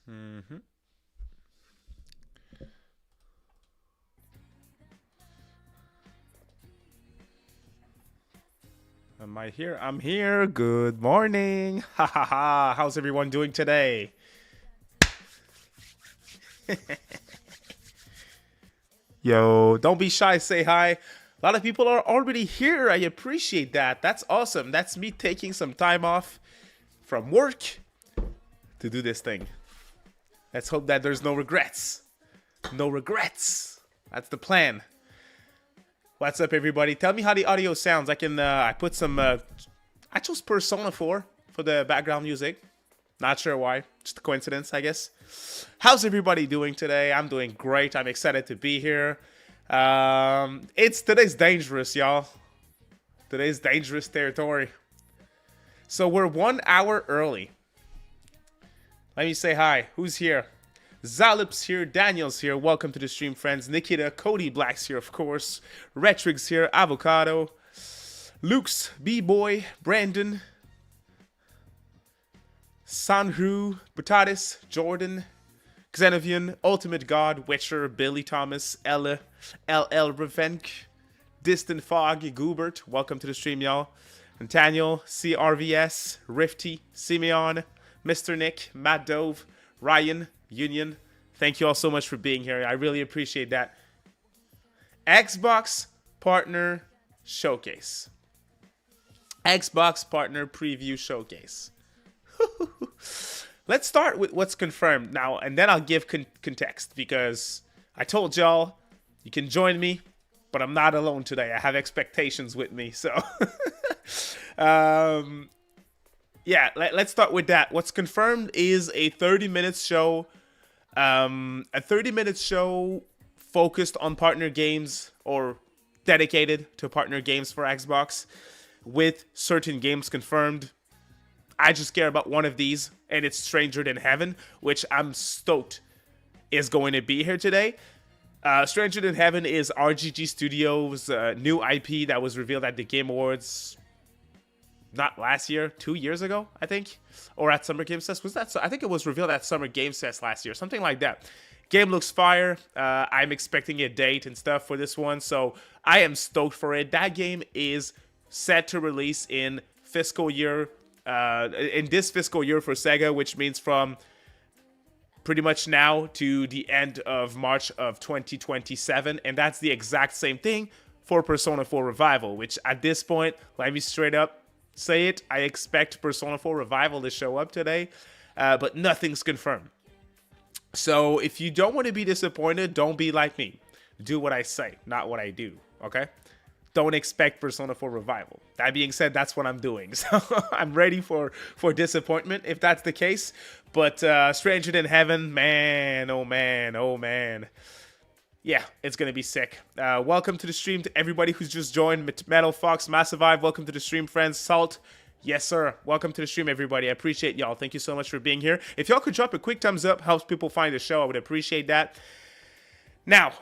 hmm Am I here? I'm here. Good morning. Ha ha ha. How's everyone doing today? Yo, don't be shy. Say hi. A lot of people are already here. I appreciate that. That's awesome. That's me taking some time off from work to do this thing. Let's hope that there's no regrets. No regrets. That's the plan. What's up, everybody? Tell me how the audio sounds. I put some, I chose Persona 4 for the background music. Not sure why. Just a coincidence, I guess. How's everybody doing today? I'm doing great. I'm excited to be here. Today's dangerous, y'all. Today's dangerous territory. So we're 1 hour early. Let me say hi. Who's here? Zalip's here, Daniel's here, welcome to the stream, friends. Nikita, Cody Black's here, of course. Retrig's here, Avocado, Luke's, B-Boy, Brandon, Sanru, Batatis, Jordan, Xenovian, Ultimate God, Witcher, Billy Thomas, Ella, LL Revenk, Distant Fog, Goobert, welcome to the stream, y'all. Nathaniel, CRVS, Rifty, Simeon, Mr. Nick, Matt Dove, Ryan, Union, thank you all so much for being here. I really appreciate that. Xbox Partner Showcase. Xbox Partner Preview Showcase. Let's start with what's confirmed now, and then I'll give context, because I told y'all you can join me, but I'm not alone today. I have expectations with me, so... yeah, let's start with that. What's confirmed is a 30-minute show. A 30-minute show focused on partner games, or dedicated to partner games for Xbox, with certain games confirmed. I just care about one of these, and it's Stranger Than Heaven, which I'm stoked is going to be here today. Stranger Than Heaven is RGG Studio's new IP that was revealed at the Game Awards. Not last year, 2 years ago, I think, or at Summer Games Fest. Was that? So I think it was revealed at Summer Games Fest last year, something like that. Game looks fire. I'm expecting a date and stuff for this one, so I am stoked for it. That game is set to release in this fiscal year for Sega, which means from pretty much now to the end of March of 2027, and that's the exact same thing for Persona 4 Revival, which at this point, let me straight up say it, I expect Persona 4 Revival to show up today, but nothing's confirmed. So if you don't want to be disappointed, don't be like me. Do what I say, not what I do, okay? Don't expect Persona 4 Revival. That being said, that's what I'm doing. So I'm ready for disappointment if that's the case. But Stranger Than Heaven, man, oh man, oh man. Yeah, it's going to be sick. Welcome to the stream to everybody who's just joined. Metal Fox, Massive Vibe, welcome to the stream, friends. Salt, yes, sir. Welcome to the stream, everybody. I appreciate y'all. Thank you so much for being here. If y'all could drop a quick thumbs up, helps people find the show. I would appreciate that. Now,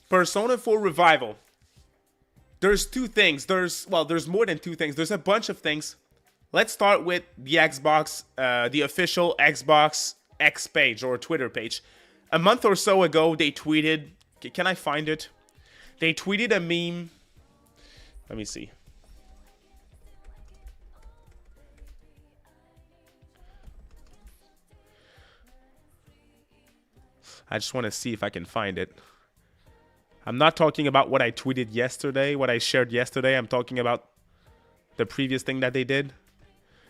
Persona 4 Revival. There's two things. There's more than two things. There's a bunch of things. Let's start with the Xbox, the official Xbox X page or Twitter page. A month or so ago, they tweeted... Can I find it? They tweeted a meme. Let me see. I just want to see if I can find it. I'm not talking about what I tweeted yesterday, what I shared yesterday. I'm talking about the previous thing that they did.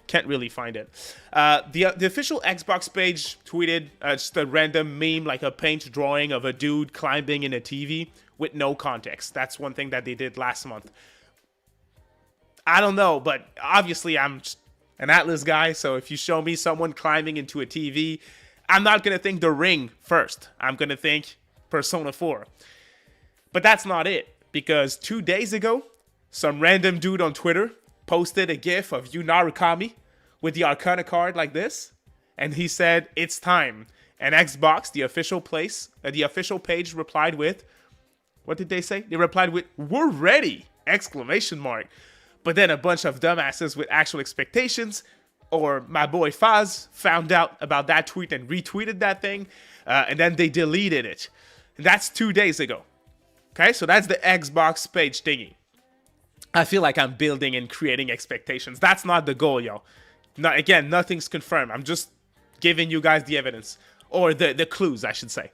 Can't really find it. The official Xbox page tweeted just a random meme, like a paint drawing of a dude climbing in a TV with no context. That's one thing that they did last month. I don't know, but obviously I'm an ATLUS guy, so if you show me someone climbing into a TV, I'm not going to think The Ring first. I'm going to think Persona 4. But that's not it, because 2 days ago, some random dude on Twitter posted a gif of Yu Narukami with the Arcana card like this, and he said, "It's time." And Xbox, the official page replied with, what did they say? They replied with, "We're ready!" Exclamation mark. But then a bunch of dumbasses with actual expectations or my boy Faz found out about that tweet and retweeted that thing, and then they deleted it. And that's 2 days ago. Okay, so that's the Xbox page thingy. I feel like I'm building and creating expectations. That's not the goal, yo. Again, nothing's confirmed. I'm just giving you guys the evidence. Or the clues, I should say.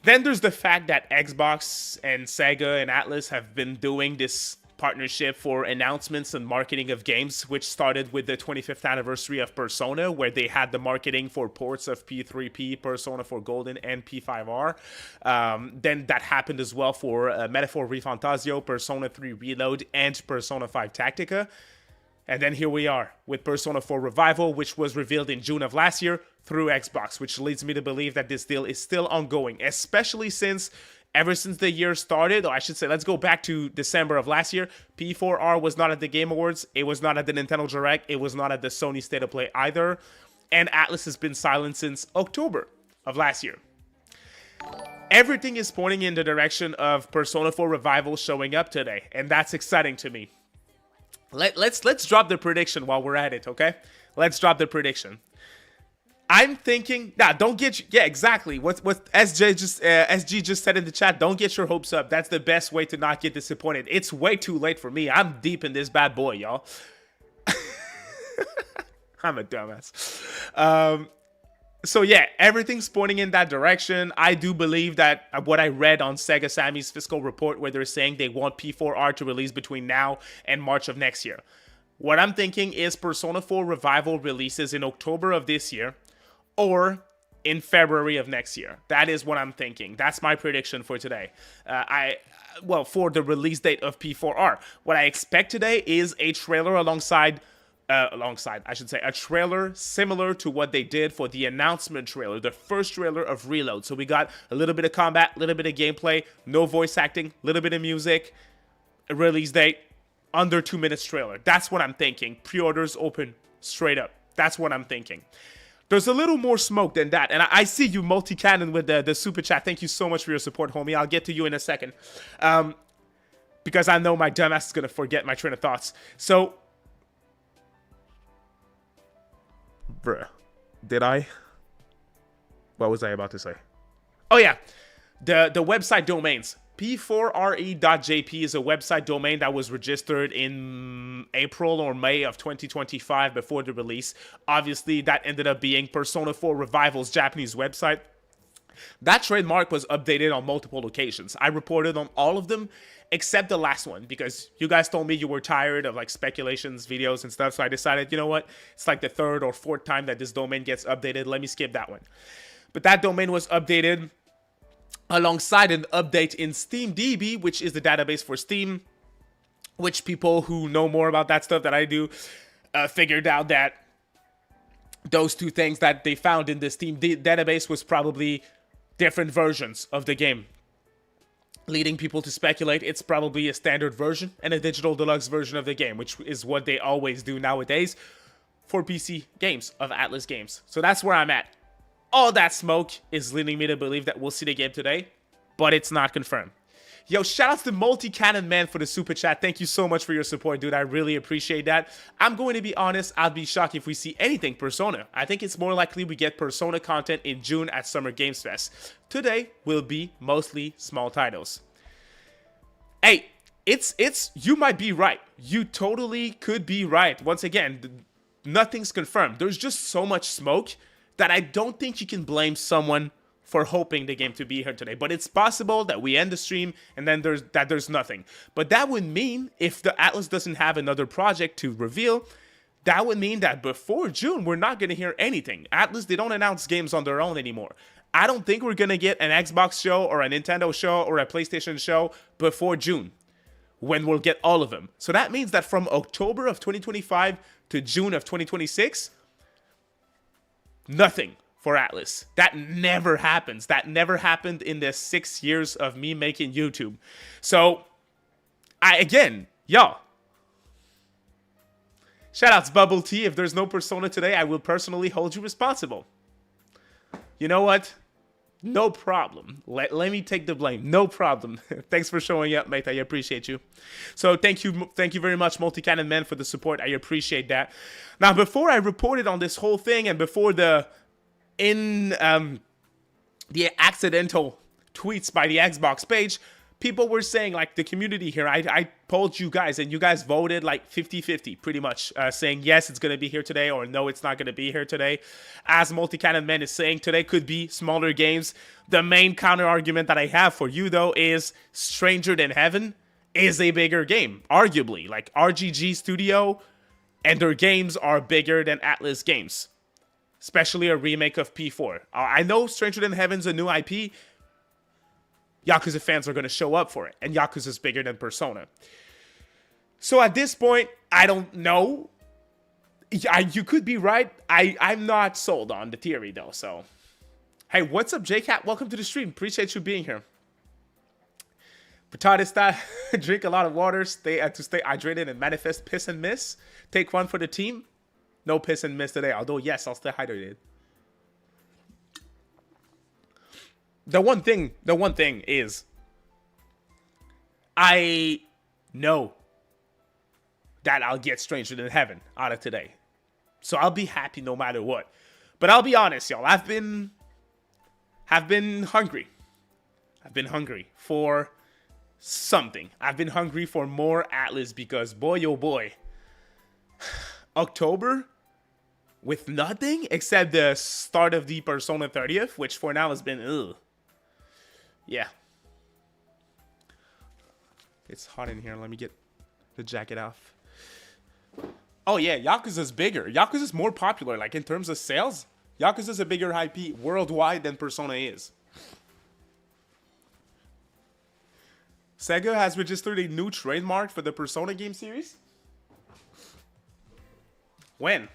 Then there's the fact that Xbox and Sega and ATLUS have been doing this partnership for announcements and marketing of games, which started with the 25th anniversary of Persona, where they had the marketing for ports of P3P, Persona 4 Golden, and P5R. Then that happened as well for Metaphor ReFantasio, Persona 3 Reload, and Persona 5 Tactica. And then here we are with Persona 4 Revival, which was revealed in June of last year through Xbox, which leads me to believe that this deal is still ongoing, especially since ever since the year started, or I should say, let's go back to December of last year, P4R was not at the Game Awards, it was not at the Nintendo Direct, it was not at the Sony State of Play either, and ATLUS has been silent since October of last year. Everything is pointing in the direction of Persona 4 Revival showing up today, and that's exciting to me. Let's drop the prediction while we're at it, okay? Let's drop the prediction. I'm thinking, don't get, yeah, exactly. What SG just said in the chat, don't get your hopes up. That's the best way to not get disappointed. It's way too late for me. I'm deep in this bad boy, y'all. I'm a dumbass. So yeah, everything's pointing in that direction. I do believe that what I read on Sega Sammy's fiscal report, where they're saying they want P4R to release between now and March of next year. What I'm thinking is Persona 4 Revival releases in October of this year, or in February of next year. That is what I'm thinking. That's my prediction for today. For the release date of P4R. What I expect today is a trailer a trailer similar to what they did for the announcement trailer, the first trailer of Reload. So we got a little bit of combat, a little bit of gameplay, no voice acting, a little bit of music, a release date, under 2 minutes trailer. That's what I'm thinking. Pre-orders open straight up. That's what I'm thinking. There's a little more smoke than that. And I see you multi-cannon with the super chat. Thank you so much for your support, homie. I'll get to you in a second. Because I know my dumbass is going to forget my train of thoughts. So, bruh, did I? What was I about to say? Oh yeah, the website domains. P4re.jp is a website domain that was registered in April or May of 2025 before the release. Obviously, that ended up being Persona 4 Revival's Japanese website. That trademark was updated on multiple occasions. I reported on all of them except the last one because you guys told me you were tired of like speculations, videos, and stuff. So I decided, you know what? It's like the third or fourth time that this domain gets updated. Let me skip that one. But that domain was updated alongside an update in SteamDB, which is the database for Steam, which people who know more about that stuff than I do figured out that those two things that they found in the Steam database was probably different versions of the game, leading people to speculate it's probably a standard version and a digital deluxe version of the game, which is what they always do nowadays for PC games of ATLUS games. So that's where I'm at. All that smoke is leading me to believe that we'll see the game today, but it's not confirmed. Yo, shout out to Multi-Cannon Man for the super chat. Thank you so much for your support, dude. I really appreciate that. I'm going to be honest, I'd be shocked if we see anything Persona. I think it's more likely we get Persona content in June at Summer Games Fest. Today will be mostly small titles. Hey, you might be right. You totally could be right. Once again, nothing's confirmed. There's just so much smoke that I don't think you can blame someone for hoping the game to be here today. But it's possible that we end the stream and then there's nothing. But that would mean, if the ATLUS doesn't have another project to reveal, that would mean that before June, we're not going to hear anything. ATLUS, they don't announce games on their own anymore. I don't think we're going to get an Xbox show or a Nintendo show or a PlayStation show before June, when we'll get all of them. So that means that from October of 2025 to June of 2026, nothing for ATLUS. That never happens. That never happened in the 6 years of me making YouTube. So, y'all, shoutouts Bubble Tea. If there's no Persona today, I will personally hold you responsible. You know what? No problem. Let me take the blame. No problem. Thanks for showing up, mate. I appreciate you. So thank you very much, Multi-Cannon Man, for the support. I appreciate that. Now, before I reported on this whole thing and before the accidental tweets by the Xbox page, people were saying, like, the community here, I polled you guys, and you guys voted like 50-50, pretty much, saying yes, it's going to be here today, or no, it's not going to be here today. As Multi-Cannon Man is saying, today could be smaller games. The main counter argument that I have for you, though, is Stranger Than Heaven is a bigger game, arguably. Like, RGG Studio and their games are bigger than ATLUS games, especially a remake of P4. I know Stranger Than Heaven's a new IP. Yakuza fans are going to show up for it, and Yakuza is bigger than Persona. So at this point, I don't know. You could be right. I'm not sold on the theory, though. So, hey, what's up, JCat? Welcome to the stream. Appreciate you being here. Potato style. Drink a lot of water. To stay hydrated and manifest piss and miss. Take one for the team. No piss and miss today. Although, yes, I'll stay hydrated. The one thing is, I know that I'll get Stranger Than Heaven out of today. So I'll be happy no matter what. But I'll be honest, y'all. I've been hungry. I've been hungry for something. I've been hungry for more ATLUS because, boy, oh boy, October with nothing except the start of the Persona 30th, which for now has been, ugh. Yeah. It's hot in here. Let me get the jacket off. Oh, yeah. Yakuza's bigger. Yakuza's more popular. Like, in terms of sales, Yakuza's a bigger IP worldwide than Persona is. SEGA has registered a new trademark for the Persona game series. When?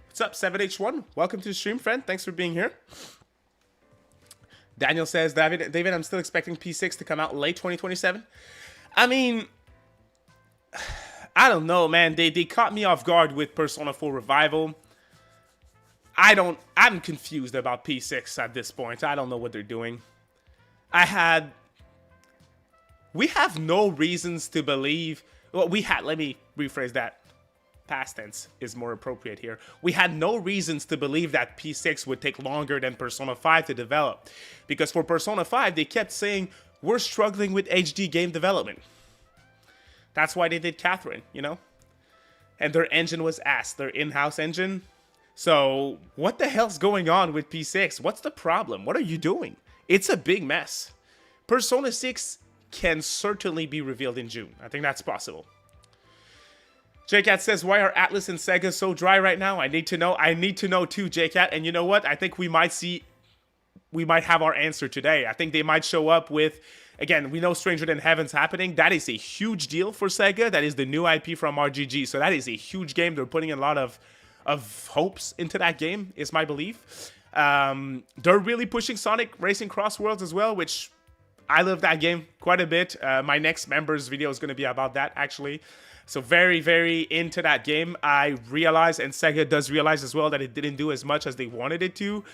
What's up, 7H1? Welcome to the stream, friend. Thanks for being here. Daniel says, David, I'm still expecting P6 to come out late 2027. I mean, I don't know, man. They caught me off guard with Persona 4 Revival. I'm confused about P6 at this point. I don't know what they're doing. We have no reasons to believe. Well, let me rephrase that. Past tense is more appropriate here. We had no reasons to believe that P6 would take longer than Persona 5 to develop. Because for Persona 5, they kept saying, we're struggling with HD game development. That's why they did Catherine, you know? And their engine was ass, their in-house engine. So, what the hell's going on with P6? What's the problem? What are you doing? It's a big mess. Persona 6 can certainly be revealed in June. I think that's possible. JCat says, why are ATLUS and SEGA so dry right now? I need to know. I need to know too, JCat. And you know what? I think we might have our answer today. I think they might show up with, again, we know Stranger Than Heaven's happening. That is a huge deal for SEGA. That is the new IP from RGG. So that is a huge game. They're putting a lot of hopes into that game, is my belief. They're really pushing Sonic Racing Cross Worlds as well, which I love that game quite a bit. My next members video is going to be about that, actually. So very, very into that game. I realize, and Sega does realize as well, that it didn't do as much as they wanted it to.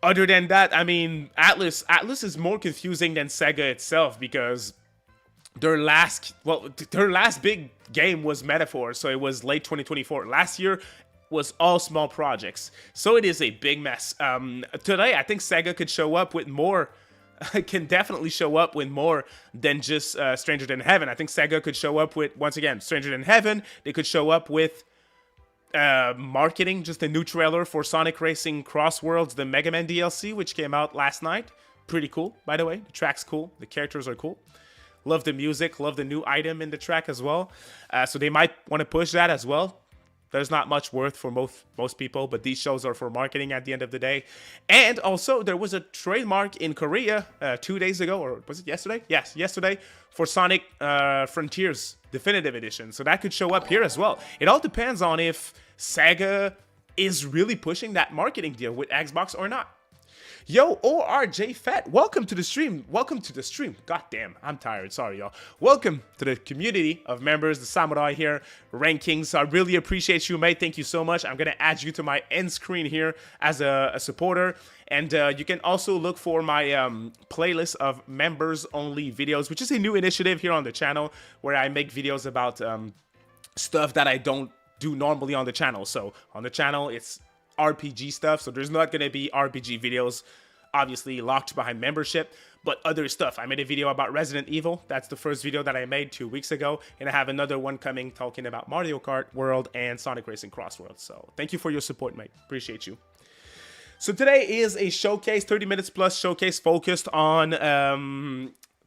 Other than that, I mean, ATLUS is more confusing than Sega itself because their last big game was Metaphor, so it was late 2024. Last year was all small projects, so it is a big mess. Today, I think Sega could show up with more. Can definitely show up with more than just Stranger Than Heaven. I think Sega could show up with, once again, Stranger Than Heaven. They could show up with marketing, just a new trailer for Sonic Racing Cross Worlds, the Mega Man DLC, which came out last night. Pretty cool, by the way. The track's cool. The characters are cool. Love the music. Love the new item in the track as well. So they might want to push that as well. There's not much worth for most people, but these shows are for marketing at the end of the day. And also, there was a trademark in Korea 2 days ago, or was it yesterday? Yes, yesterday, for Sonic Frontiers Definitive Edition. So that could show up here as well. It all depends on if Sega is really pushing that marketing deal with Xbox or not. Yo, ORJ Fat, welcome to the stream. Welcome to the stream. God damn, I'm tired. Sorry, y'all. Welcome to the community of members, the Samurai here, rankings. I really appreciate you, mate. Thank you so much. I'm going to add you to my end screen here as a supporter. And you can also look for my playlist of members-only videos, which is a new initiative here on the channel where I make videos about stuff that I don't do normally on the channel. So on the channel, it's RPG stuff, so there's not going to be RPG videos obviously locked behind membership, but other stuff. I made a video about Resident Evil. That's the first video that I made 2 weeks ago, and I have another one coming talking about Mario Kart World and Sonic Racing Cross World. So thank you for your support, mate. Appreciate you. So today is a showcase, 30 minutes plus showcase focused on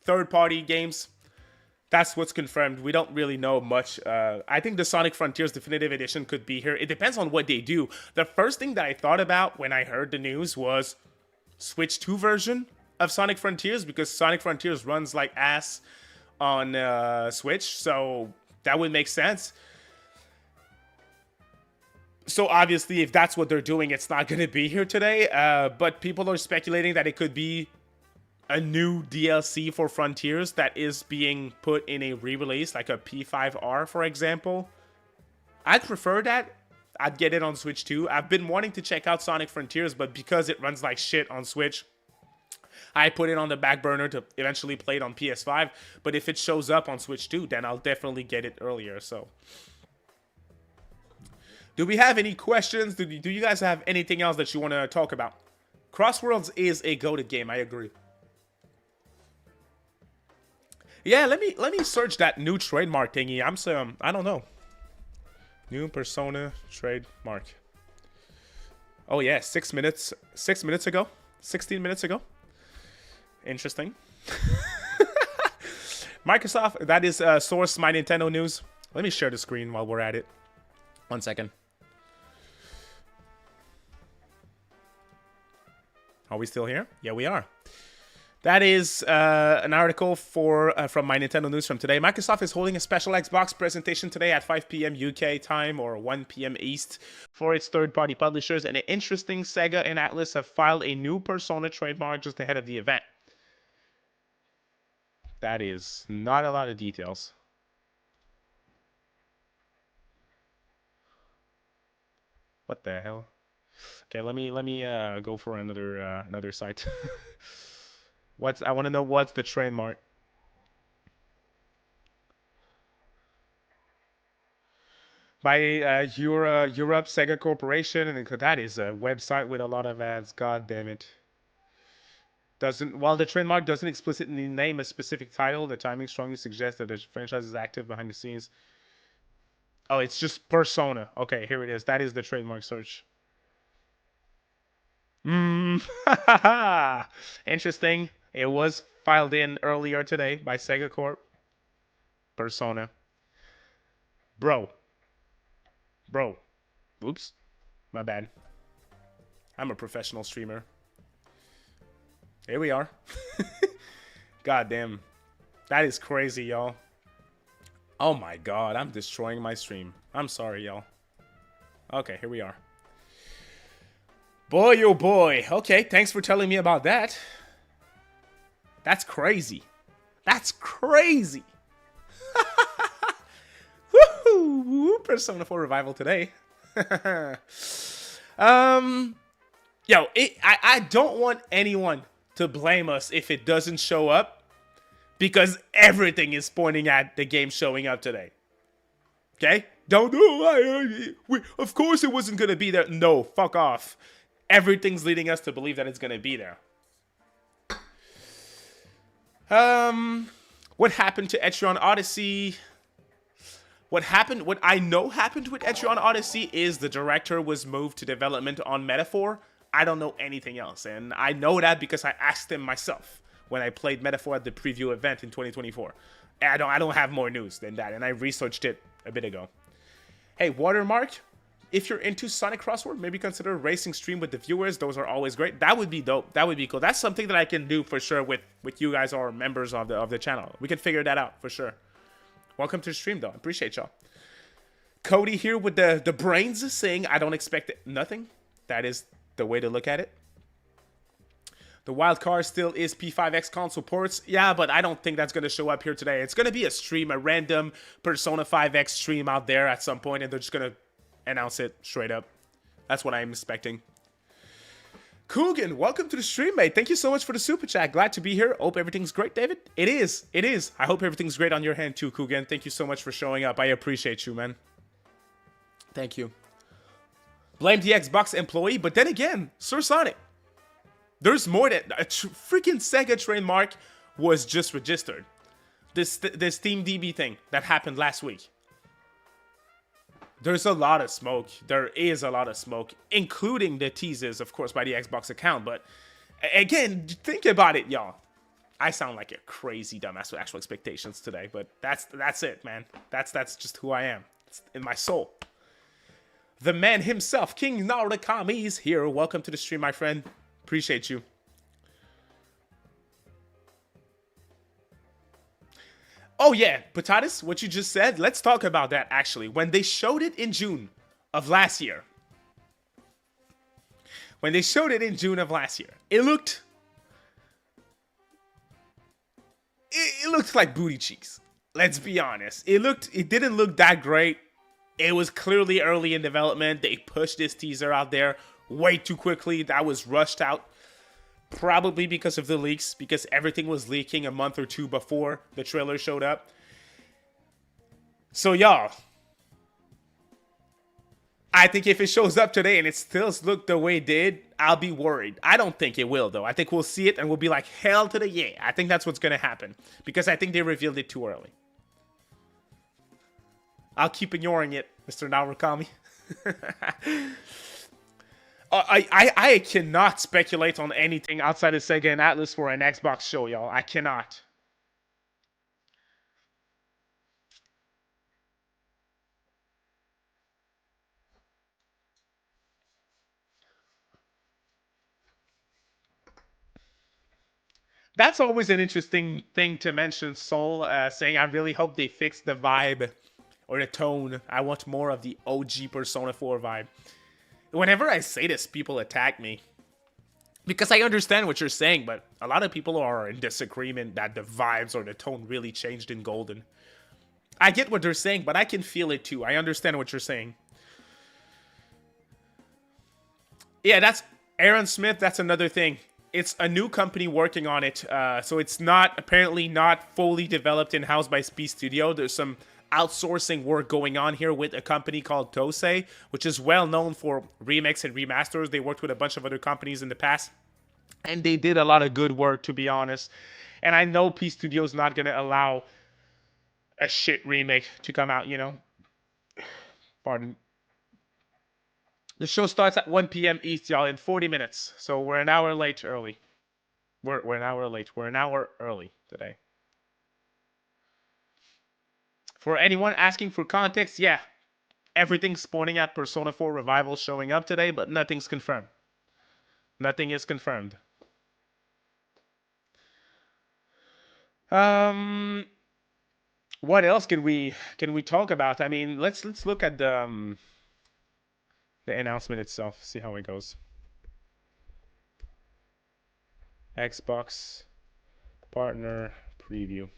third-party games. That's what's confirmed. We don't really know much. I think the Sonic Frontiers Definitive Edition could be here. It depends on what they do. The first thing that I thought about when I heard the news was Switch 2 version of Sonic Frontiers, because Sonic Frontiers runs like ass on Switch, so that would make sense. So obviously, if that's what they're doing, it's not going to be here today. But people are speculating that it could be a new DLC for Frontiers that is being put in a re-release, like a P5R, for example. I'd prefer that. I'd get it on Switch too. I've been wanting to check out Sonic Frontiers, but because it runs like shit on Switch, I put it on the back burner to eventually play it on PS5. But if it shows up on Switch too, then I'll definitely get it earlier. So, do we have any questions? Do you guys have anything else that you want to talk about? Crossworlds is a goated game. I agree. Yeah, let me search that new trademark thingy. I don't know. New Persona trademark. Oh yeah, 6 minutes ago. 16 minutes ago. Interesting. Microsoft, that is source my Nintendo news. Let me share the screen while we're at it. 1 second. Are we still here? Yeah, we are. That is an article from my Nintendo News from today. Microsoft is holding a special Xbox presentation today at 5 p.m. UK time or 1 p.m. East for its third-party publishers. And interesting, SEGA and ATLUS have filed a new Persona trademark just ahead of the event. That is not a lot of details. What the hell? Okay, let me go for another site. I want to know what's the trademark. By Europe Sega Corporation, and that is a website with a lot of ads. God damn it. While the trademark doesn't explicitly name a specific title, the timing strongly suggests that the franchise is active behind the scenes. Oh, it's just Persona. Okay, here it is. That is the trademark search. Interesting. It was filed in earlier today by Sega Corp. Persona. Bro. Oops. My bad. I'm a professional streamer. Here we are. God damn. That is crazy, y'all. Oh my god, I'm destroying my stream. I'm sorry, y'all. Okay, here we are. Boy, oh boy. Okay, thanks for telling me about that. That's crazy. That's crazy. Woohoo! Persona 4 Revival today. I don't want anyone to blame us if it doesn't show up, because everything is pointing at the game showing up today. Okay? Don't do of course it wasn't going to be there. No, fuck off. Everything's leading us to believe that it's going to be there. What happened to Etrian Odyssey? What I know happened with Etrian Odyssey is the director was moved to development on Metaphor. I don't know anything else, and I know that because I asked him myself when I played Metaphor at the preview event in 2024. I don't have more news than that, and I researched it a bit ago. Hey, Watermark, if you're into Sonic Crossword, maybe consider a racing stream with the viewers. Those are always great. That would be dope. That would be cool. That's something that I can do for sure with you guys or members of the channel. We can figure that out for sure. Welcome to the stream, though. I appreciate y'all. Cody here with the brains saying, I don't expect nothing. That is the way to look at it. The wild card still is P5X console ports. Yeah, but I don't think that's going to show up here today. It's going to be a stream, a random Persona 5X stream out there at some point, and they're just going to announce it straight up. That's what I'm expecting. Coogan, welcome to the stream, mate. Thank you so much for the super chat. Glad to be here. Hope everything's great, David. It is. It is. I hope everything's great on your hand too, Coogan. Thank you so much for showing up. I appreciate you, man. Thank you. Blame the Xbox employee, but then again, Sir Sonic, there's more than a freaking Sega trademark was just registered. This Steam DB thing that happened last week. There's a lot of smoke. There is a lot of smoke, including the teases, of course, by the Xbox account. But again, think about it, y'all. I sound like a crazy dumbass with actual expectations today, but that's it, man. That's just who I am. It's in my soul. The man himself, King Narutakami, is here. Welcome to the stream, my friend. Appreciate you. Oh yeah, Potatis, what you just said, let's talk about that actually. When they showed it in June of last year. It looked like booty cheeks. Let's be honest. It didn't look that great. It was clearly early in development. They pushed this teaser out there way too quickly. That was rushed out. Probably because of the leaks, because everything was leaking a month or two before the trailer showed up. So y'all, I think if it shows up today and it still looked the way it did, I'll be worried. I don't think it will though. I think we'll see it and we'll be like, hell to the yeah. I think that's what's gonna happen. Because I think they revealed it too early. I'll keep ignoring it, Mr. Narukamii. I cannot speculate on anything outside of Sega and ATLUS for an Xbox show, y'all. I cannot. That's always an interesting thing to mention, Soul, saying I really hope they fix the vibe or the tone. I want more of the OG Persona 4 vibe. Whenever I say this, people attack me. Because I understand what you're saying, but a lot of people are in disagreement that the vibes or the tone really changed in Golden. I get what they're saying, but I can feel it too. I understand what you're saying. Yeah, that's Aaron Smith. That's another thing. It's a new company working on it. So it's apparently not fully developed in-house by Speed Studio. There's some outsourcing work going on here with a company called Tosei, which is well known for remakes and remasters. They worked with a bunch of other companies in the past, and they did a lot of good work, to be honest. And I know P Studio's not going to allow a shit remake to come out, you know. Pardon. The show starts at 1 p.m. East, y'all, in 40 minutes. So we're an hour late early. We're an hour late. We're an hour early today. For anyone asking for context, yeah, everything's pointing at Persona 4 Revival showing up today, but nothing's confirmed. Nothing is confirmed. What else can we talk about? I mean, let's look at the announcement itself, see how it goes. Xbox partner preview.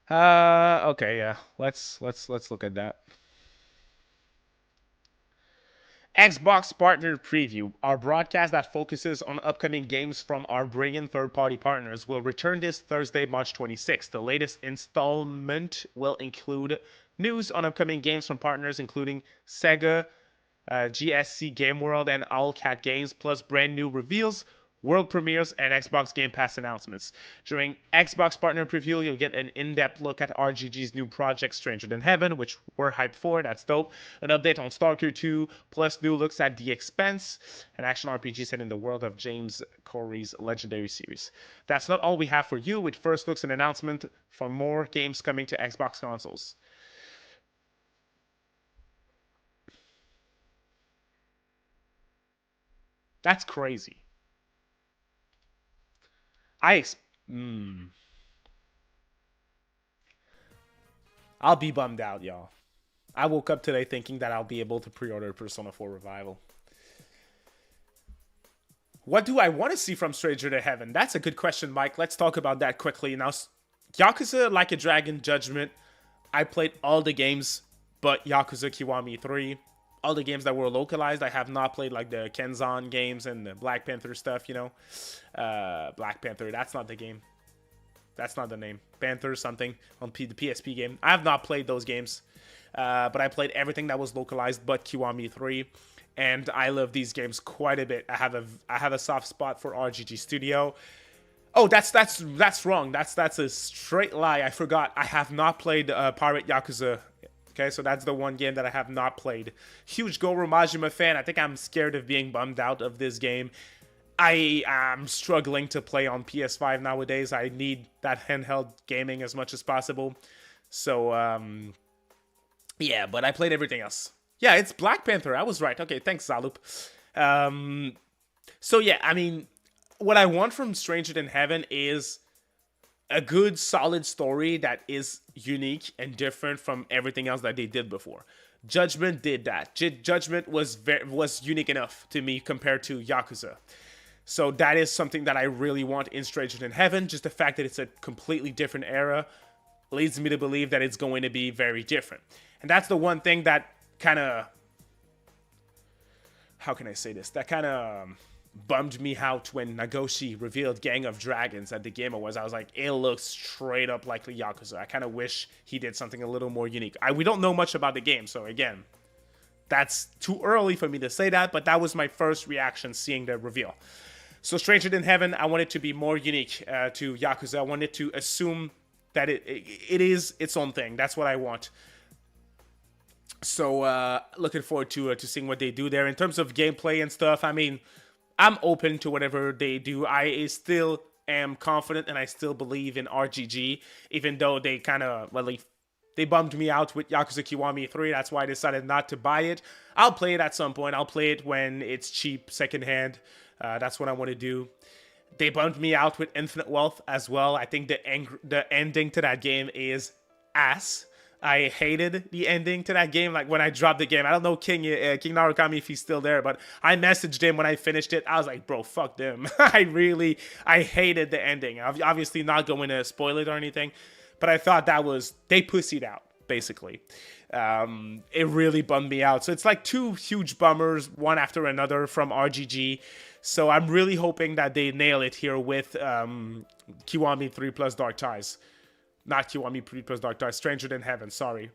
Okay, yeah. Let's look at that. Xbox Partner Preview. Our broadcast that focuses on upcoming games from our brilliant third-party partners will return this Thursday, March 26th. The latest installment will include news on upcoming games from partners including SEGA, GSC Game World, and Owlcat Games, plus brand new reveals, world premieres, and Xbox Game Pass announcements. During Xbox Partner Preview, you'll get an in-depth look at RGG's new project, Stranger Than Heaven, which we're hyped for. That's dope. An update on Stalker 2, plus new looks at The Expanse, an action RPG set in the world of James Corey's legendary series. That's not all we have for you, with first looks and announcement for more games coming to Xbox consoles. That's crazy. I'll be bummed out, y'all. I woke up today thinking that I'll be able to pre-order Persona 4 Revival. What do I want to see from Stranger to Heaven? That's a good question, Mike. Let's talk about that quickly. Now, Yakuza Like a Dragon Judgment. I played all the games but Yakuza Kiwami 3. All the games that were localized. I have not played like the Kenzan games and the Black Panther stuff, you know. Black Panther, that's not the game. That's not the name. Panther something on the PSP game. I have not played those games. But I played everything that was localized but Kiwami 3. And I love these games quite a bit. I have a soft spot for RGG Studio. Oh, that's wrong. That's a straight lie. I forgot. I have not played Pirate Yakuza. Okay, so that's the one game that I have not played. Huge Goro Majima fan. I think I'm scared of being bummed out of this game. I am struggling to play on PS5 nowadays. I need that handheld gaming as much as possible. So, yeah, but I played everything else. Yeah, it's Black Panther. I was right. Okay, thanks, Zalup. So, yeah, I mean, what I want from Stranger Than Heaven is a good, solid story that is unique and different from everything else that they did before. Judgment did that. Judgment was unique enough to me compared to Yakuza. So that is something that I really want in Stranger Than Heaven. Just the fact that it's a completely different era leads me to believe that it's going to be very different. And that's the one thing that kind of... How can I say this? That kind of bummed me out when Nagoshi revealed Gang of Dragons at the Game Awards. I was like, it looks straight up like the Yakuza. I kind of wish he did something a little more unique. We don't know much about the game, so again, that's too early for me to say that, but that was my first reaction seeing the reveal. So Stranger Than Heaven, I want it to be more unique to Yakuza. I wanted to assume that it is its own thing. That's what I want. So looking forward to seeing what they do there. In terms of gameplay and stuff, I mean, I'm open to whatever they do. I still am confident and I still believe in RGG, even though they kind of, well, they bummed me out with Yakuza Kiwami 3. That's why I decided not to buy it. I'll play it at some point. I'll play it when it's cheap, secondhand. That's what I want to do. They bummed me out with Infinite Wealth as well. I think the ending to that game is ass. I hated the ending to that game. Like when I dropped the game, I don't know King Narukami if he's still there, but I messaged him when I finished it. I was like, bro, fuck them. I hated the ending. I'm obviously not going to spoil it or anything, but I thought they pussied out, basically. It really bummed me out. So it's like two huge bummers, one after another from RGG. So I'm really hoping that they nail it here with Kiwami 3 plus Dark Ties. Not Kiwami 3 plus Dark Ties, Stranger Than Heaven, sorry.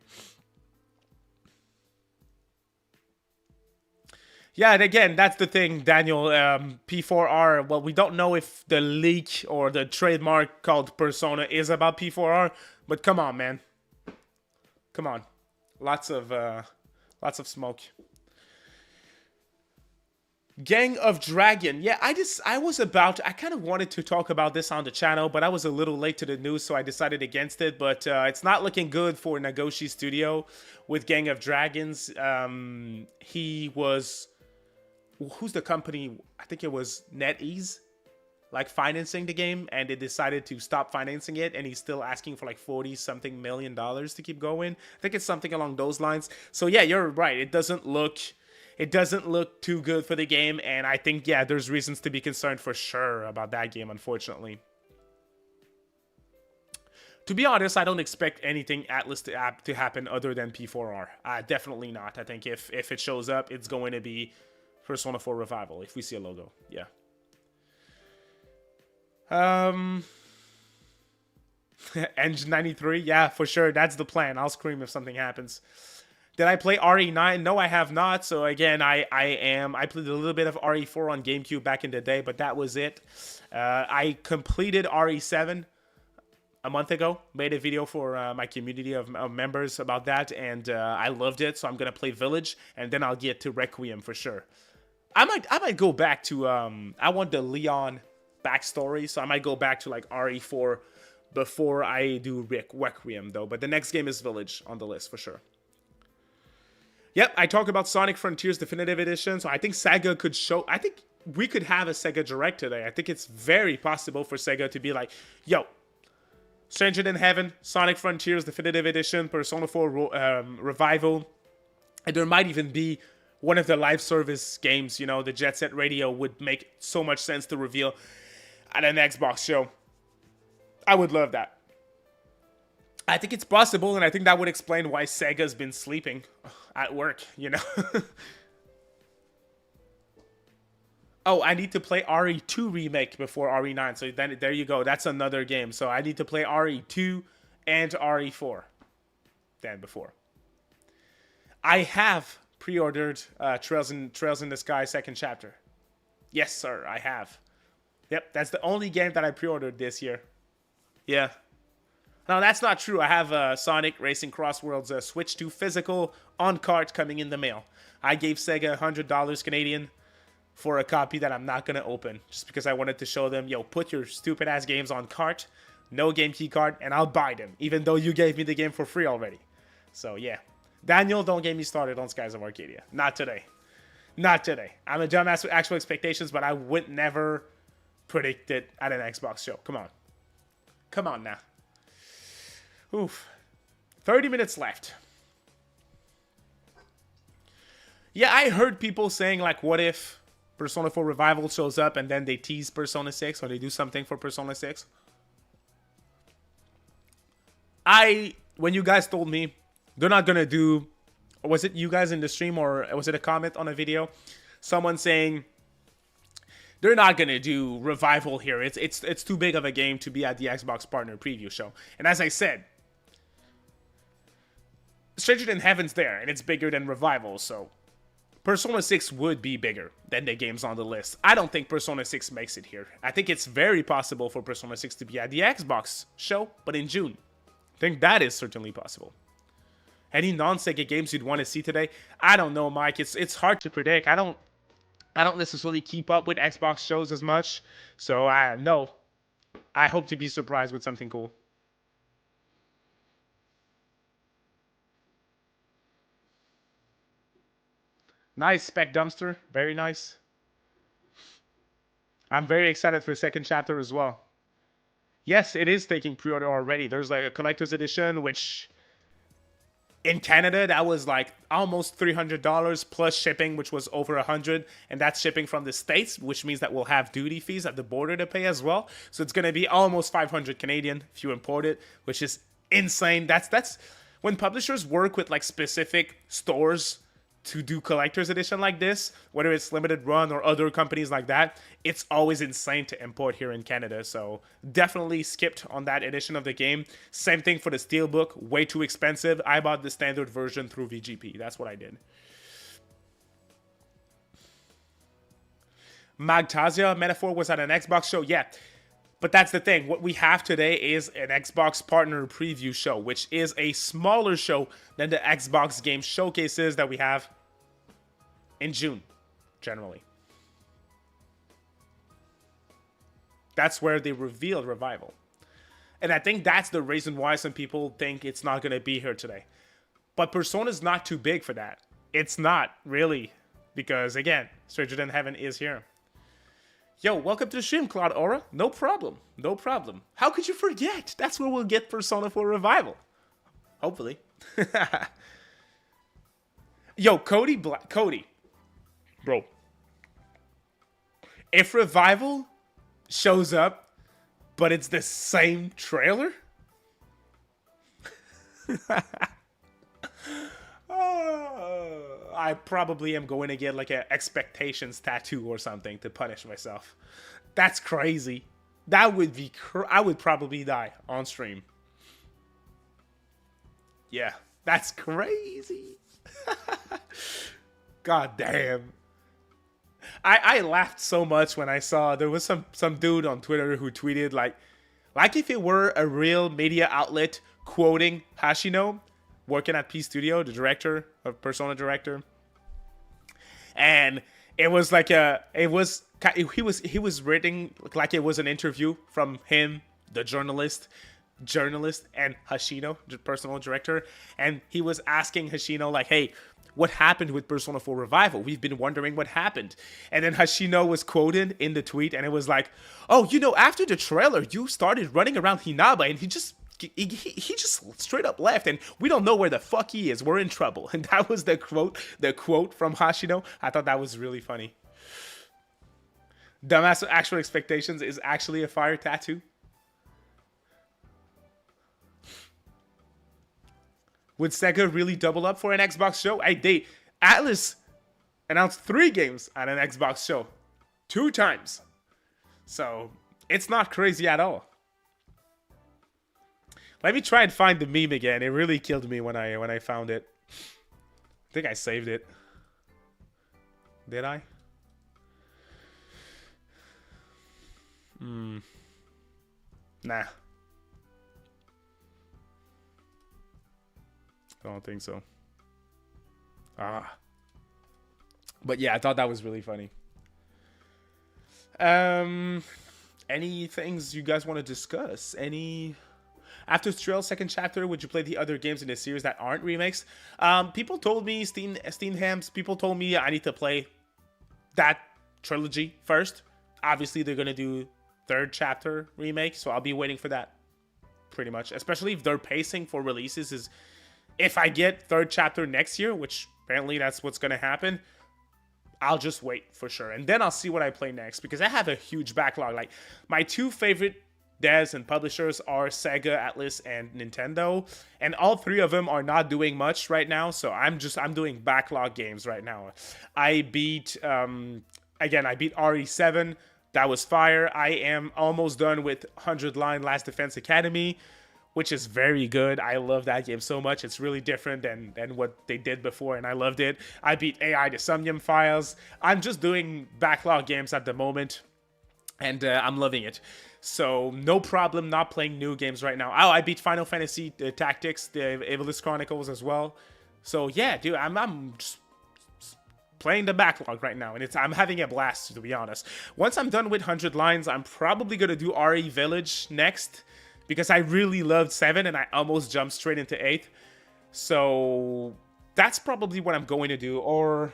Yeah, and again, that's the thing, Daniel. P4R, well, we don't know if the leak or the trademark called Persona is about P4R, but come on, man. Come on. Lots of smoke. Gang of Dragon. Yeah, I kind of wanted to talk about this on the channel, but I was a little late to the news, so I decided against it. But it's not looking good for Nagoshi Studio with Gang of Dragons. He was... Who's the company? I think it was NetEase, like financing the game, and they decided to stop financing it, and he's still asking for like $40-something million to keep going. I think it's something along those lines. So yeah, you're right. It doesn't look too good for the game, and I think, yeah, there's reasons to be concerned for sure about that game, unfortunately. To be honest, I don't expect anything ATLUS to happen other than P4R. Definitely not. I think if it shows up, it's going to be Persona 4 Revival, if we see a logo. Yeah. Engine 93? Yeah, for sure. That's the plan. I'll scream if something happens. Did I play RE9? No, I have not. So again, I played a little bit of RE4 on GameCube back in the day, but that was it. I completed RE7 a month ago. Made a video for my community of members about that, and I loved it. So I'm gonna play Village, and then I'll get to Requiem for sure. I might go back to I want the Leon backstory, so I might go back to like RE4 before I do Requiem though. But the next game is Village on the list for sure. Yep, I talked about Sonic Frontiers Definitive Edition, so I think Sega could show... I think we could have a Sega Direct today. I think it's very possible for Sega to be like, yo, Stranger Than Heaven, Sonic Frontiers Definitive Edition, Persona 4 Revival, and there might even be one of the live service games, the Jet Set Radio would make so much sense to reveal at an Xbox show. I would love that. I think it's possible, and I think that would explain why Sega's been sleeping at work, Oh, I need to play RE2 Remake before RE9. So then there you go. That's another game. So I need to play RE2 and RE4 than before. I have pre-ordered Trails in the Sky second chapter. Yes, sir, I have. Yep, that's the only game that I pre-ordered this year. Yeah. No, that's not true. I have Sonic Racing Cross Worlds Switch 2 physical on cart coming in the mail. I gave Sega $100 Canadian for a copy that I'm not going to open, just because I wanted to show them, yo, put your stupid ass games on cart, no game key card, and I'll buy them, even though you gave me the game for free already. So yeah. Daniel, don't get me started on Skies of Arcadia. Not today. Not today. I'm a dumbass with actual expectations, but I would never predict it at an Xbox show. Come on. Come on now. Oof. 30 minutes left. Yeah, I heard people saying, like, what if Persona 4 Revival shows up and then they tease Persona 6 or they do something for Persona 6? When you guys told me they're not gonna do, or was it you guys in the stream, or was it a comment on a video? Someone saying they're not gonna do Revival here. It's too big of a game to be at the Xbox Partner Preview show. And as I said, Stranger Than Heaven's there, and it's bigger than Revival, so Persona 6 would be bigger than the games on the list. I don't think Persona 6 makes it here. I think it's very possible for Persona 6 to be at the Xbox show, but in June. I think that is certainly possible. Any non-Sega games you'd want to see today? I don't know, Mike. It's hard to predict. I don't necessarily keep up with Xbox shows as much, so I hope to be surprised with something cool. Nice, Spec Dumpster. Very nice. I'm very excited for the second chapter as well. Yes, it is taking pre-order already. There's like a collector's edition, which in Canada, that was like almost $300 plus shipping, which was over $100. And that's shipping from the States, which means that we'll have duty fees at the border to pay as well. So it's going to be almost 500 Canadian if you import it, which is insane. That's when publishers work with like specific stores to do collector's edition like this, whether it's Limited Run or other companies like that, it's always insane to import here in Canada. So definitely skipped on that edition of the game. Same thing for the Steelbook, way too expensive. I bought the standard version through VGP. That's what I did. Magtasia Metaphor was at an Xbox show. Yeah, but that's the thing. What we have today is an Xbox Partner Preview show, which is a smaller show than the Xbox Game Showcases that we have in June, generally. That's where they revealed Revival. And I think that's the reason why some people think it's not going to be here today. But Persona's not too big for that. It's not, really. Because, again, Stranger Than Heaven is here. Yo, welcome to the stream, Cloud Aura. No problem. No problem. How could you forget? That's where we'll get Persona 4 Revival. Hopefully. Yo, Cody. Bro. If Revival shows up, but it's the same trailer? I probably am going to get like an expectations tattoo or something to punish myself. That's crazy. That would be I would probably die on stream. Yeah, that's crazy. God damn. I laughed so much when I saw there was some dude on Twitter who tweeted like if it were a real media outlet quoting Hashino working at P Studio, the director of Persona director. And it was like he was writing like it was an interview from him, the journalist and Hashino, the personal director, and he was asking Hashino like, hey, what happened with Persona 4 Revival? We've been wondering what happened. And then Hashino was quoted in the tweet, and it was like, oh, after the trailer, you started running around Hinaba, and he just he just straight up left, and we don't know where the fuck he is. We're in trouble. And that was the quote from Hashino. I thought that was really funny. Dumbass Actual Expectations is actually a fire tattoo. Would Sega really double up for an Xbox show? Atlus announced 3 games at an Xbox show. 2 times. So, it's not crazy at all. Let me try and find the meme again. It really killed me when I found it. I think I saved it. Did I? Nah. I don't think so. But yeah, I thought that was really funny. Any things you guys want to discuss? After Trail second chapter, would you play the other games in the series that aren't remakes? People told me, Steam Hams, people told me I need to play that trilogy first. Obviously, they're going to do third chapter remake, so I'll be waiting for that pretty much. Especially if their pacing for releases is... If I get third chapter next year, which apparently that's what's going to happen, I'll just wait for sure. And then I'll see what I play next, because I have a huge backlog. Like, my 2 favorite devs and publishers are Sega, ATLUS, and Nintendo. And all 3 of them are not doing much right now, so I'm doing backlog games right now. I beat RE7. That was fire. I am almost done with 100 Line Last Defense Academy, which is very good. I love that game so much. It's really different than what they did before, and I loved it. I beat AI to Somnium Files. I'm just doing backlog games at the moment, and I'm loving it. So no problem not playing new games right now. Oh, I beat Final Fantasy Tactics, the ATLUS Chronicles as well. So yeah, dude, I'm just playing the backlog right now, and I'm having a blast, to be honest. Once I'm done with 100 Lines, I'm probably gonna do RE Village next, because I really loved 7 and I almost jumped straight into 8. So that's probably what I'm going to do. Or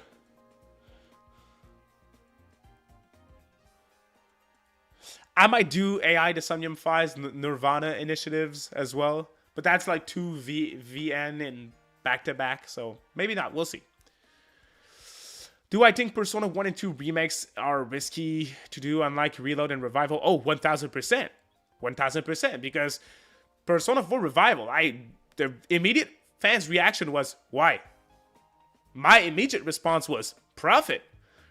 I might do AI to Somnium Files, Nirvana initiatives as well. But that's like 2 VN and back-to-back. So maybe not. We'll see. Do I think Persona 1 and 2 remakes are risky to do, unlike Reload and Revival? Oh, 1000%. 1000%, because Persona 4 Revival, the immediate fans' reaction was, why? My immediate response was, profit.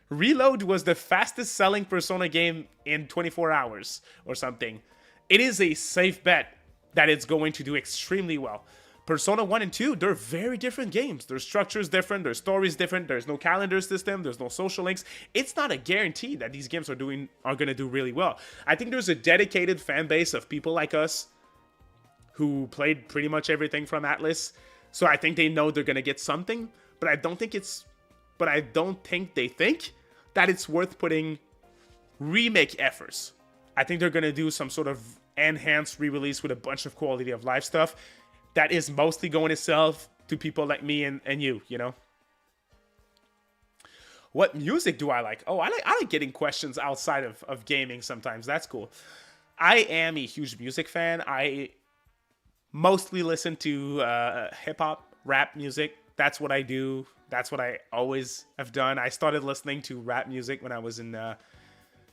Reload was the fastest selling Persona game in 24 hours or something. It is a safe bet that it's going to do extremely well. Persona 1 and 2, they're very different games. Their structure is different, their story is different, there's no calendar system, there's no social links. It's not a guarantee that these games are going to do really well. I think there's a dedicated fan base of people like us who played pretty much everything from ATLUS. So I think they know they're going to get something, but I don't think they think that it's worth putting remake efforts. I think they're going to do some sort of enhanced re-release with a bunch of quality of life stuff that is mostly going to sell to people like me and you know? What music do I like? Oh, I like getting questions outside of gaming sometimes. That's cool. I am a huge music fan. I mostly listen to hip-hop, rap music. That's what I do. That's what I always have done. I started listening to rap music when I was in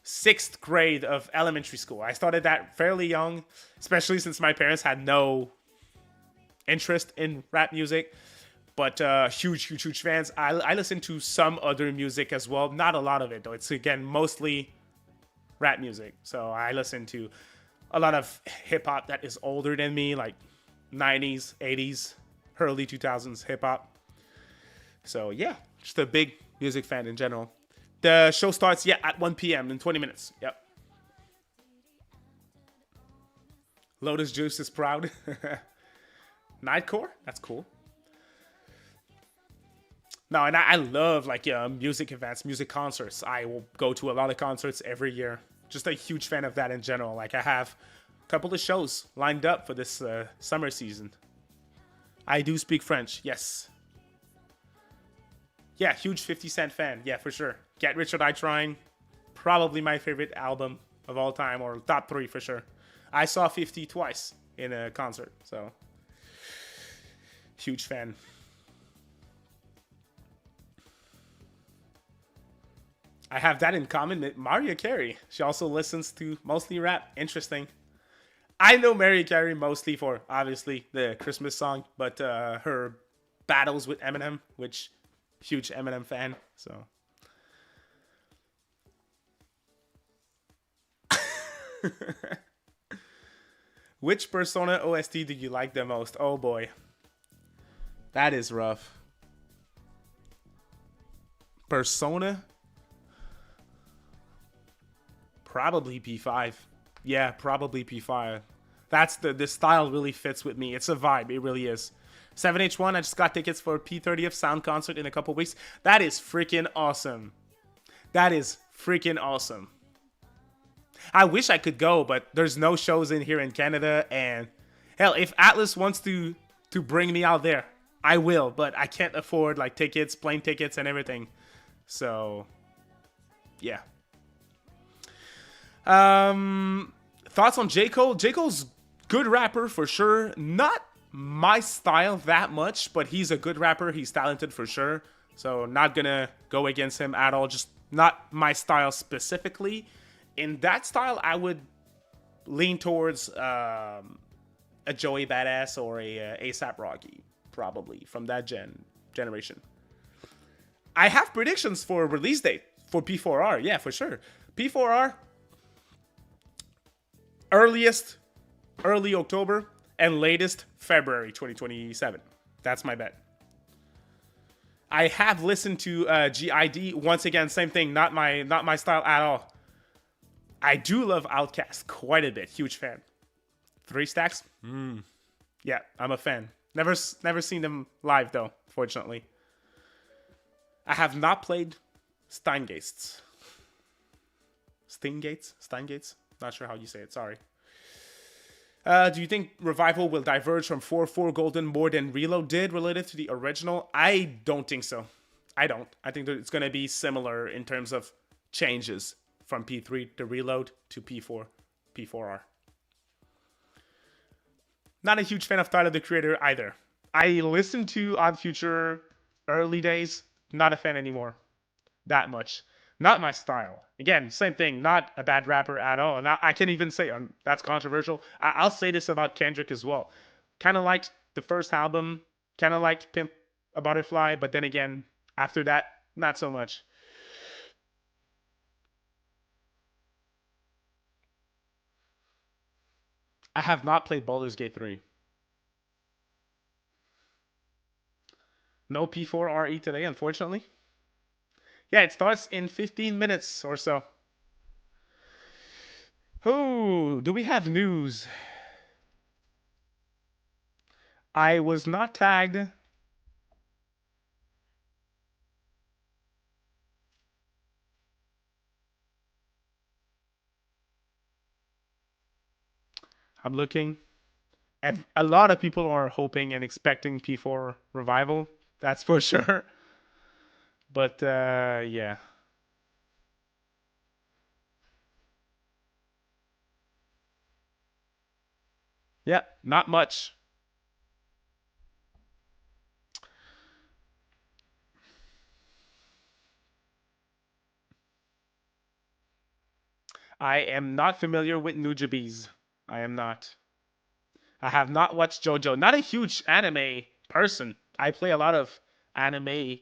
6th grade of elementary school. I started that fairly young, especially since my parents had no interest in rap music, but huge fans. I listen to some other music as well, not a lot of it though. It's again mostly rap music. So I listen to a lot of hip-hop that is older than me, like 90s, 80s, early 2000s hip-hop. So yeah, just a big music fan in general. The show starts at 1 p.m. in 20 minutes. Yep. Lotus Juice is proud. Nightcore? That's cool. No, and I love like music events, music concerts. I will go to a lot of concerts every year. Just a huge fan of that in general. Like I have a couple of shows lined up for this summer season. I do speak French, yes. Yeah, huge 50 Cent fan. Yeah, for sure. Get Rich or Die Trying. Probably my favorite album of all time, or top 3 for sure. I saw 50 twice. in a concert. So huge fan. I have that in common with Mariah Carey. She also listens to mostly rap. Interesting. I know Mariah Carey mostly for obviously the Christmas song, but her battles with Eminem, which huge Eminem fan. So which Persona OST do you like the most? Oh boy. That is rough. Persona? Probably P5. Yeah, probably P5. That's the style really fits with me. It's a vibe. It really is. 7H1, I just got tickets for P30th Sound concert in a couple weeks. That is freaking awesome. That is freaking awesome. I wish I could go, but there's no shows in here in Canada. And hell, if ATLUS wants to bring me out there, I will. But I can't afford like tickets, plane tickets, and everything. So, yeah. Thoughts on J. Cole? J. Cole's good rapper for sure. Not my style that much, but he's a good rapper. He's talented for sure. So not gonna go against him at all. Just not my style specifically. In that style, I would lean towards a Joey Badass or a ASAP Rocky, probably from that generation. I have predictions for release date for P4R. Yeah, for sure. P4R, earliest early October and latest February 2027. That's my bet. I have listened to GID. Once again, same thing. Not my style at all. I do love Outkast quite a bit. Huge fan. 3 Stacks? Yeah, I'm a fan. Never seen them live though, fortunately. I have not played Steingates. Steingates? Not sure how you say it, sorry. Do you think Revival will diverge from 4.4 Golden more than Reload did related to the original? I don't think so. I don't. I think that it's going to be similar in terms of changes from P3 to Reload to P4, P4R. Not a huge fan of Tyler, the Creator, either. I listened to Odd Future early days. Not a fan anymore. That much. Not my style. Again, same thing. Not a bad rapper at all. And I can't even say that's controversial. I'll say this about Kendrick as well. Kind of liked the first album. Kind of liked Pimp a Butterfly. But then again, after that, not so much. I have not played Baldur's Gate 3. No P4RE today, unfortunately. Yeah, it starts in 15 minutes or so. Oh, do we have news? I was not tagged. I'm looking. And a lot of people are hoping and expecting P4 revival. That's for sure. But yeah. Yeah, not much. I am not familiar with Nujabes. I am not. I have not watched JoJo. Not a huge anime person. I play a lot of anime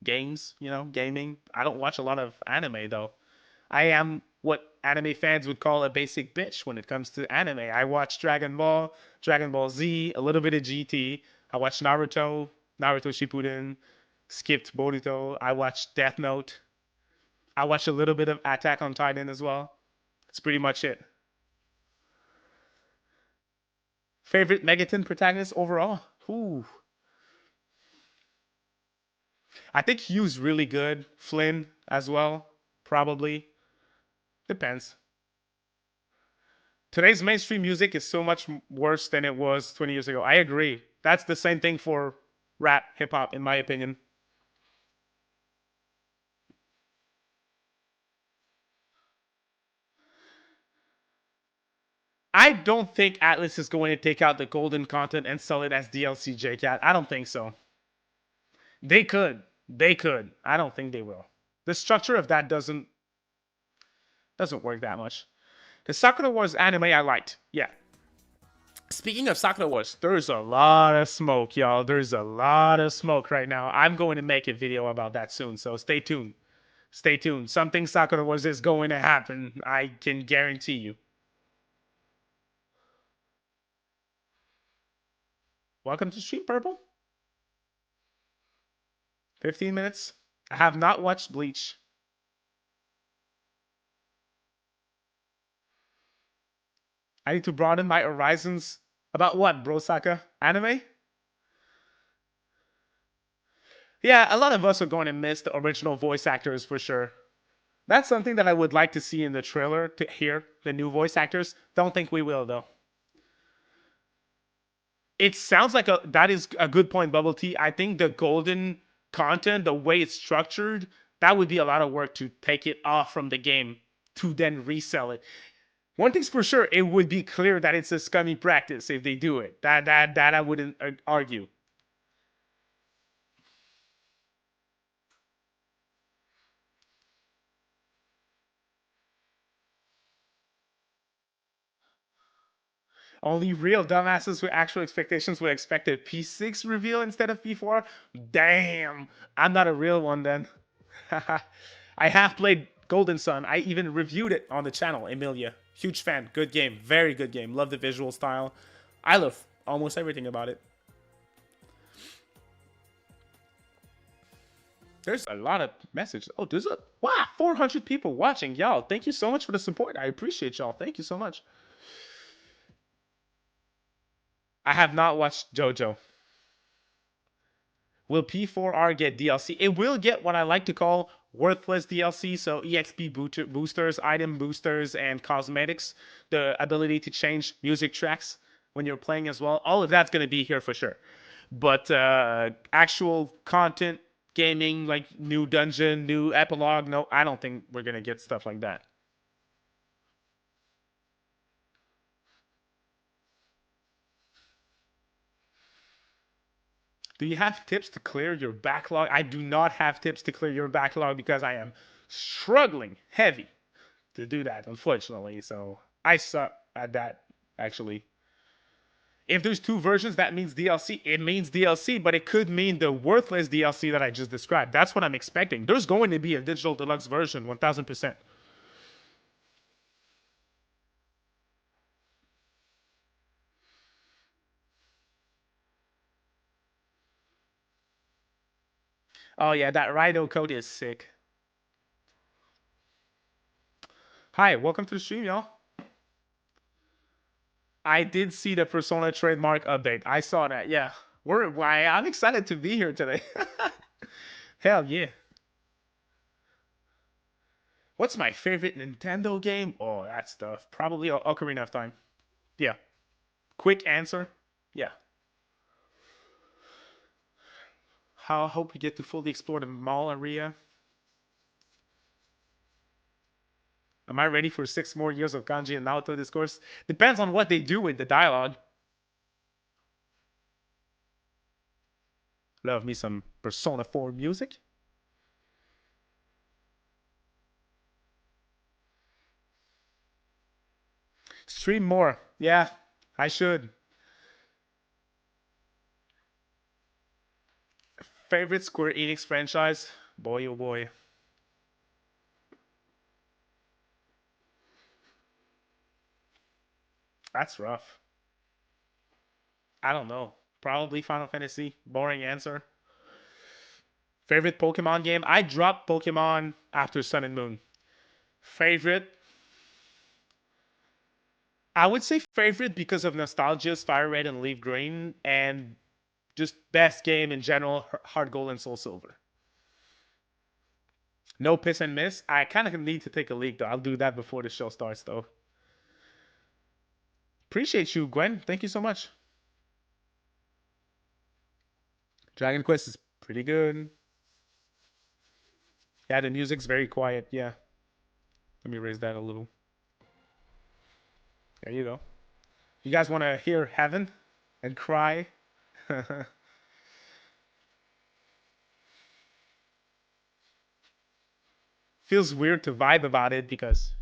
games, gaming. I don't watch a lot of anime though. I am what anime fans would call a basic bitch when it comes to anime. I watch Dragon Ball, Dragon Ball Z, a little bit of GT. I watch Naruto, Naruto Shippuden, skipped Boruto. I watched Death Note. I watched a little bit of Attack on Titan as well. That's pretty much it. Favorite Megaton protagonist overall? Ooh. I think Hugh's really good. Flynn as well, probably. Depends. Today's mainstream music is so much worse than it was 20 years ago. I agree. That's the same thing for rap, hip hop, in my opinion. I don't think Atlas is going to take out the golden content and sell it as DLC, JCat. I don't think so. They could. They could. I don't think they will. The structure of that doesn't work that much. The Sakura Wars anime I liked. Yeah. Speaking of Sakura Wars, there's a lot of smoke, y'all. There's a lot of smoke right now. I'm going to make a video about that soon, so stay tuned. Stay tuned. Something Sakura Wars is going to happen. I can guarantee you. Welcome to Stream Purple. 15 minutes. I have not watched Bleach. I need to broaden my horizons. About what, bro, Saka? Anime? Yeah, a lot of us are going to miss the original voice actors for sure. That's something that I would like to see in the trailer, to hear the new voice actors. Don't think we will, though. It sounds like that is a good point, Bubble Tea. I think the golden content, the way it's structured, that would be a lot of work to take it off from the game to then resell it. One thing's for sure, it would be clear that it's a scummy practice if they do it. That I wouldn't argue. Only real dumbasses with actual expectations would expect a P6 reveal instead of P4. Damn, I'm not a real one then. I have played Golden Sun. I even reviewed it on the channel, Emilia. Huge fan. Good game. Very good game. Love the visual style. I love almost everything about it. There's a lot of messages. Oh, there's a wow, 400 people watching. Y'all, thank you so much for the support. I appreciate y'all. Thank you so much. I have not watched JoJo. Will P4R get DLC? It will get what I like to call worthless DLC, so EXP boosters, item boosters, and cosmetics. The ability to change music tracks when you're playing as well. All of that's going to be here for sure. But actual content, gaming, like new dungeon, new epilogue, no, I don't think we're going to get stuff like that. Do you have tips to clear your backlog? I do not have tips to clear your backlog because I am struggling heavy to do that, unfortunately. So I suck at that, actually. If there's two versions, that means DLC. It means DLC, but it could mean the worthless DLC that I just described. That's what I'm expecting. There's going to be a digital deluxe version, 1000%. Oh yeah, that Rhino code is sick. Hi, welcome to the stream, y'all. I did see the Persona trademark update. I saw that. Yeah, I'm excited to be here today. Hell yeah. What's my favorite Nintendo game? Oh, that stuff. Probably Ocarina of Time. Yeah. Quick answer. Yeah. I hope we get to fully explore the mall area. Am I ready for 6 more years of Kanji and Naoto discourse? Depends on what they do with the dialogue. Love me some Persona 4 music. Stream more. Yeah, I should. Favorite Square Enix franchise? Boy, oh boy. That's rough. I don't know. Probably Final Fantasy. Boring answer. Favorite Pokemon game? I dropped Pokemon after Sun and Moon. Favorite? I would say favorite because of nostalgia, Fire Red and Leaf Green, and just best game in general, Heart Gold and Soul Silver. No piss and miss. I kind of need to take a leak though. I'll do that before the show starts though. Appreciate you, Gwen. Thank you so much. Dragon Quest is pretty good. Yeah, the music's very quiet. Yeah. Let me raise that a little. There you go. You guys want to hear Heaven and cry? Feels weird to vibe about it because,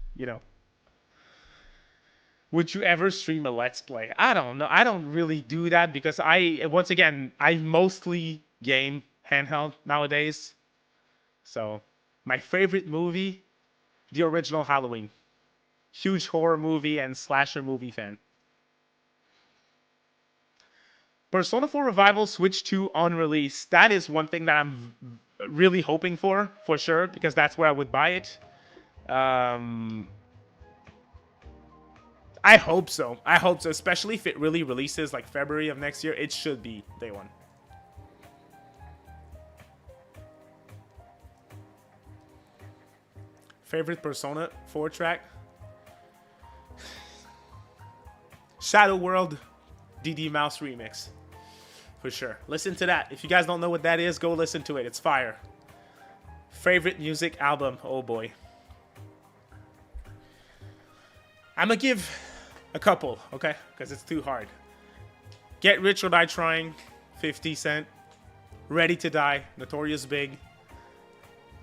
would you ever stream a Let's Play? I don't know. I don't really do that because once again, I mostly game handheld nowadays. So, my favorite movie, the original Halloween. Huge horror movie and slasher movie fan. Persona 4 Revival Switch 2 on release. That is one thing that I'm really hoping for sure, because that's where I would buy it. Um, I hope so. I hope so, especially if it really releases like February of next year. It should be day one. Favorite Persona 4 track? Shadow World DD Mouse remix. For sure. Listen to that. If you guys don't know what that is, go listen to it. It's fire. Favorite music album? Oh boy. I'm gonna give a couple, okay? Because it's too hard. Get Rich or Die Trying, 50 Cent. Ready to Die, Notorious Big.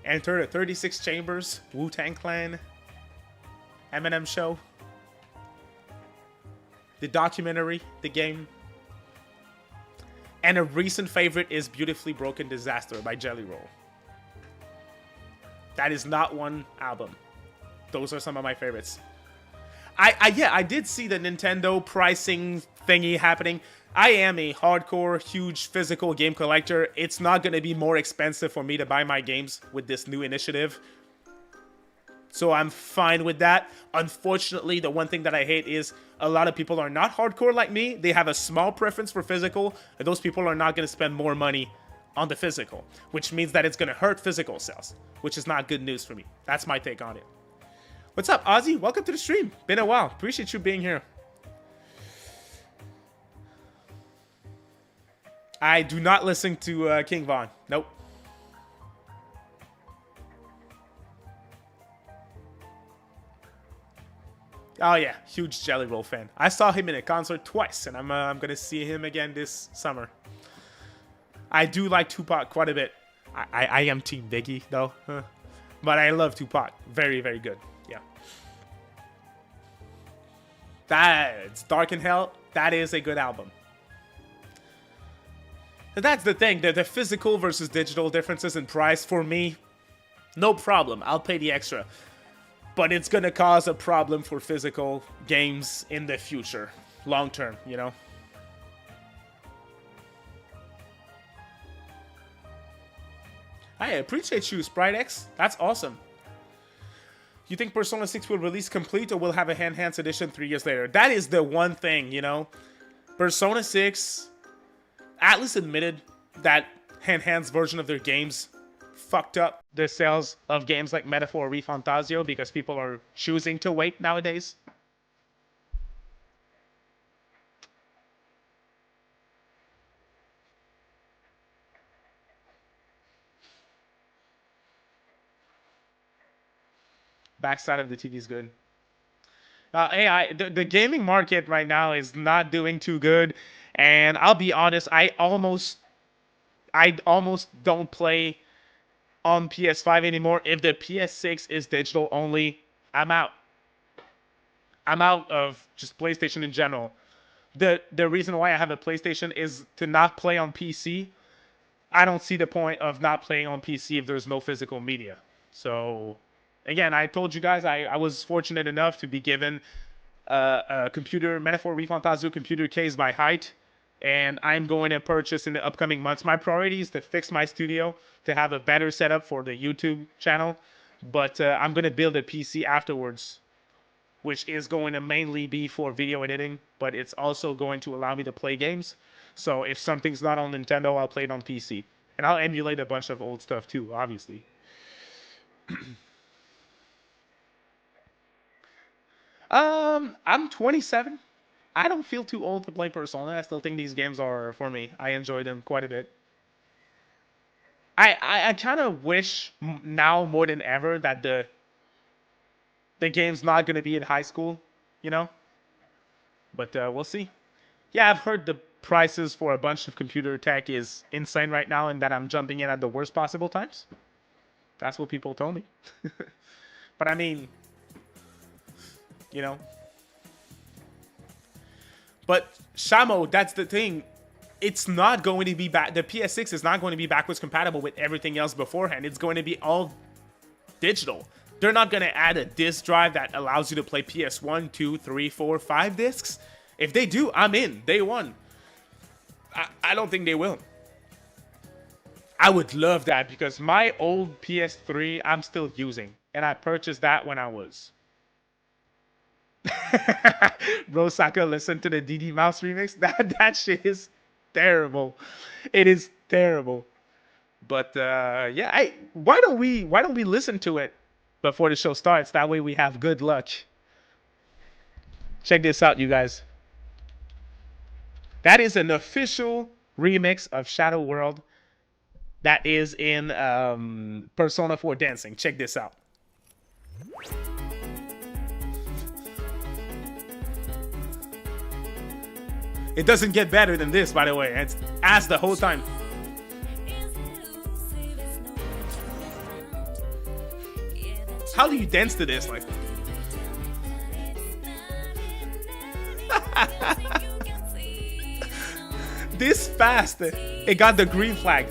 Enter the 36 Chambers, Wu-Tang Clan. Eminem Show. The documentary, The Game. And a recent favorite is Beautifully Broken Disaster by Jelly Roll. That is not one album. Those are some of my favorites. I did see the Nintendo pricing thingy happening. I am a hardcore, huge physical game collector. It's not going to be more expensive for me to buy my games with this new initiative. So I'm fine with that. Unfortunately, the one thing that I hate is a lot of people are not hardcore like me. They have a small preference for physical, and those people are not going to spend more money on the physical, which means that it's going to hurt physical sales, which is not good news for me. That's my take on it. What's up, Ozzy? Welcome to the stream. Been a while. Appreciate you being here. I do not listen to King Von. Nope. Oh yeah, huge Jelly Roll fan. I saw him in a concert twice, and I'm gonna see him again this summer. I do like Tupac quite a bit. I am Team Biggie though, but I love Tupac. Very, very good. Yeah. That's Dark in Hell. That is a good album. And that's the thing. The physical versus digital differences in price for me, no problem. I'll pay the extra. But it's going to cause a problem for physical games in the future. Long term, you know? I appreciate you, Sprite X. That's awesome. You think Persona 6 will release complete or will have a enhanced edition 3 years later? That is the one thing, you know? Persona 6, ATLUS admitted that enhanced version of their games fucked up the sales of games like Metaphor ReFantasio because people are choosing to wait nowadays. Backside of the TV is good. The gaming market right now is not doing too good, and I'll be honest, I almost don't play on PS5 anymore. If the PS6 is digital only, I'm out. I'm out of just PlayStation in general. The reason why I have a PlayStation is to not play on PC. I don't see the point of not playing on PC if there's no physical media. So, again, I told you guys I was fortunate enough to be given a computer, Metaphor ReFantasio computer case by Height, and I'm going to purchase in the upcoming months. My priority is to fix my studio, to have a better setup for the YouTube channel, but I'm going to build a PC afterwards, which is going to mainly be for video editing, but it's also going to allow me to play games. So if something's not on Nintendo, I'll play it on PC. And I'll emulate a bunch of old stuff too, obviously. I'm 27. I don't feel too old to play Persona. I still think these games are for me. I enjoy them quite a bit. I kind of wish now more than ever that the game's not going to be in high school, you know? But we'll see. Yeah, I've heard the prices for a bunch of computer tech is insane right now, and that I'm jumping in at the worst possible times. That's what people told me. But I mean, you know. But Shamo, that's the thing. It's not going to be back. The PS6 is not going to be backwards compatible with everything else beforehand. It's going to be all digital. They're not going to add a disk drive that allows you to play PS1, 2, 3, 4, 5 discs. If they do, I'm in. Day one. I don't think they will. I would love that because my old PS3 I'm still using. And I purchased that when I was. Bro Saka, listen to the DD Mouse remix. That shit is terrible. It is terrible. But yeah, why don't we listen to it before the show starts? That way we have good luck. Check this out, you guys. That is an official remix of Shadow World that is in Persona 4 Dancing. Check this out. It doesn't get better than this, by the way. It's ass the whole time. How do you dance to this? Like, this fast, it got the green flag.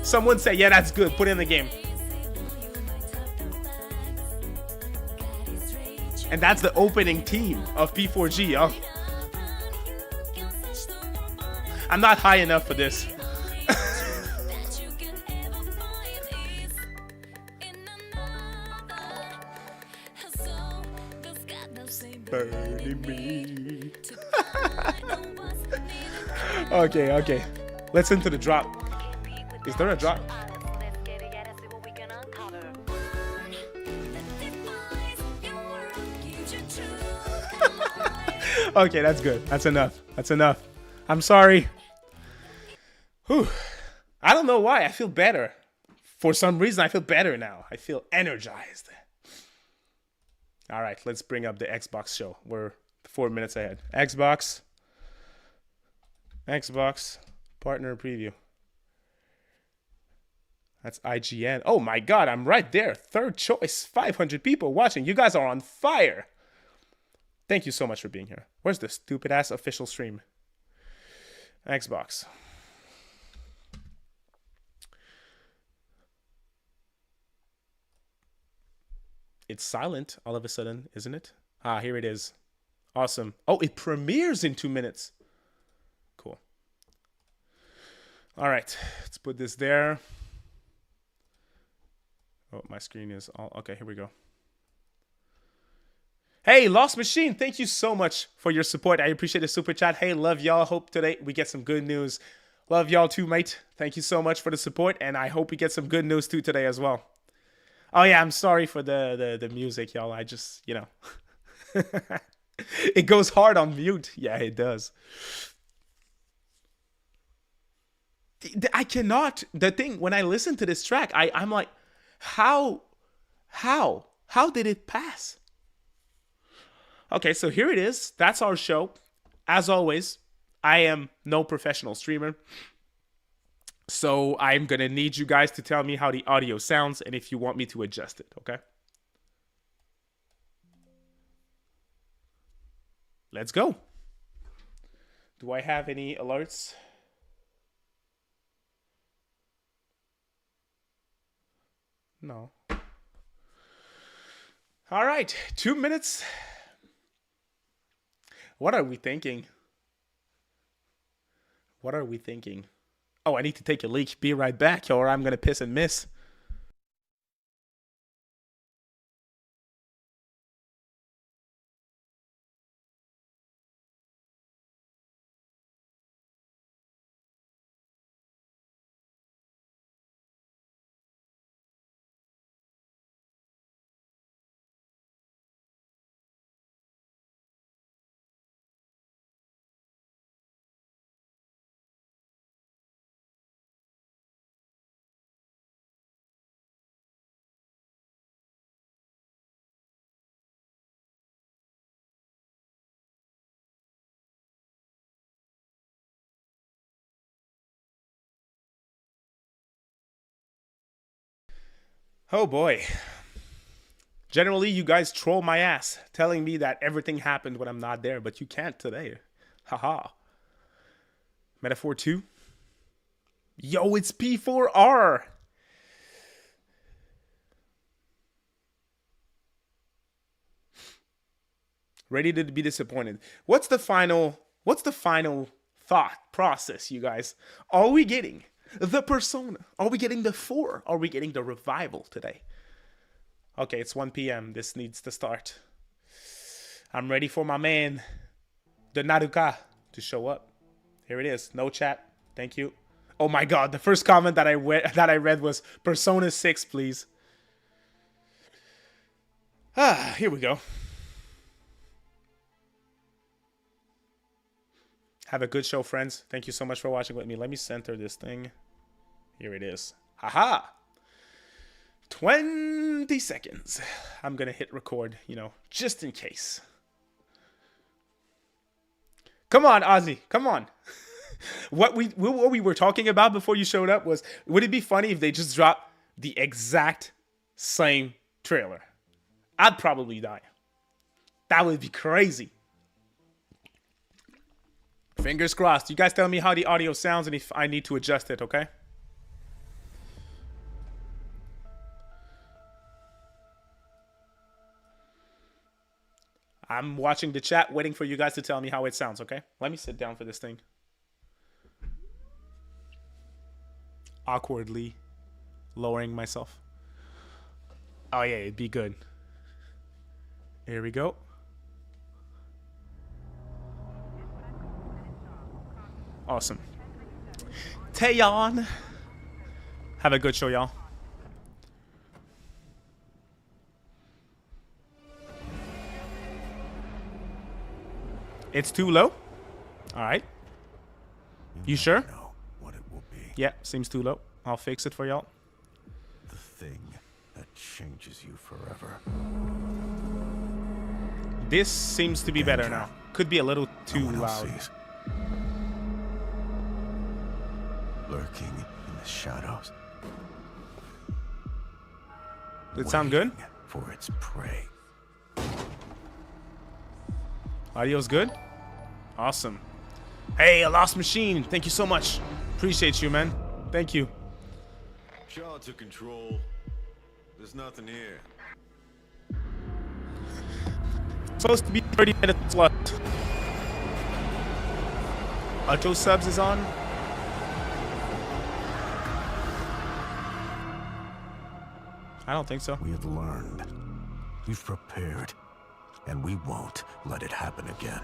Someone said, yeah, that's good. Put it in the game. And that's the opening theme of P4G, yo. I'm not high enough for this. Burning me. Okay. Listen to the drop. Is there a drop? Okay, that's good. That's enough. I'm sorry. Whew. I don't know why. I feel better. For some reason, I feel better now. I feel energized. All right, let's bring up the Xbox show. We're 4 minutes ahead. Xbox partner preview. That's IGN. Oh my God, I'm right there. Third choice. 500 people watching. You guys are on fire. Thank you so much for being here. Where's the stupid ass official stream? Xbox. It's silent all of a sudden, isn't it? Ah, here it is. Awesome. Oh, it premieres in 2 minutes. Cool. All right, let's put this there. Oh, my screen is all... Okay, here we go. Hey, Lost Machine, thank you so much for your support. I appreciate the super chat. Hey, love y'all. Hope today we get some good news. Love y'all too, mate. Thank you so much for the support, and I hope we get some good news too today as well. Oh yeah, I'm sorry for the music, y'all. I just, you know. It goes hard on mute. Yeah, it does. I cannot. The thing, when I listen to this track, I'm like, how did it pass? Okay, so here it is. That's our show. As always, I am no professional streamer. So I'm going to need you guys to tell me how the audio sounds and if you want me to adjust it, okay? Let's go. Do I have any alerts? No. All right, 2 minutes. What are we thinking? Oh, I need to take a leak. Be right back, or I'm going to piss and miss. Oh boy. Generally, you guys troll my ass, telling me that everything happened when I'm not there, but you can't today. Haha. Metaphor 2. Yo, it's P4R. Ready to be disappointed. What's the final thought process, you guys? Are we getting the Persona? Are we getting the 4? Are we getting the revival today? Okay, it's 1 p.m. This needs to start. I'm ready for my man, the Naruka, to show up. Here it is. No chat. Thank you. Oh my god, the first comment that I read was Persona 6, please. Here we go. Have a good show, friends. Thank you so much for watching with me. Let me center this thing. Here it is. Haha. 20 seconds. I'm gonna hit record, you know, just in case. Come on, Ozzy. Come on. What we were talking about before you showed up was, would it be funny if they just dropped the exact same trailer? I'd probably die. That would be crazy. Fingers crossed. You guys tell me how the audio sounds and if I need to adjust it, okay? I'm watching the chat, waiting for you guys to tell me how it sounds, okay? Let me sit down for this thing. Awkwardly lowering myself. Oh yeah, it'd be good. Here we go. Awesome. Taeyeon. Have a good show, y'all. It's too low? Alright. You sure? Know what it will be. Yeah, seems too low. I'll fix it for y'all. The thing that changes you forever. This seems to be better now. Could be a little too No one else loud. sees. Lurking in the shadows. Did it sound good? Waiting for its prey. Audio's good? Awesome. Hey, a lost machine. Thank you so much. Appreciate you, man. Thank you. Shaw took control. There's nothing here. Supposed to be 30 minutes left. Auto subs is on. I don't think so. We have learned. We've prepared. And we won't let it happen again.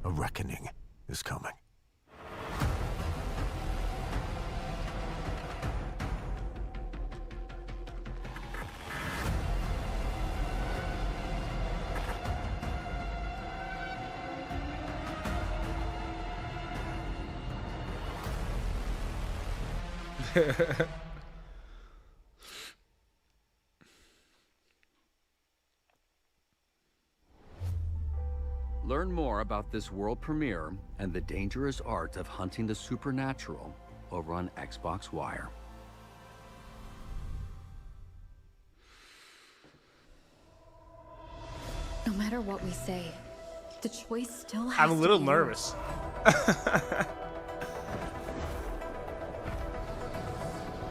A reckoning is coming. Learn more about this world premiere and the dangerous art of hunting the supernatural over on Xbox Wire. No matter what we say, the choice still has I'm a little to be nervous.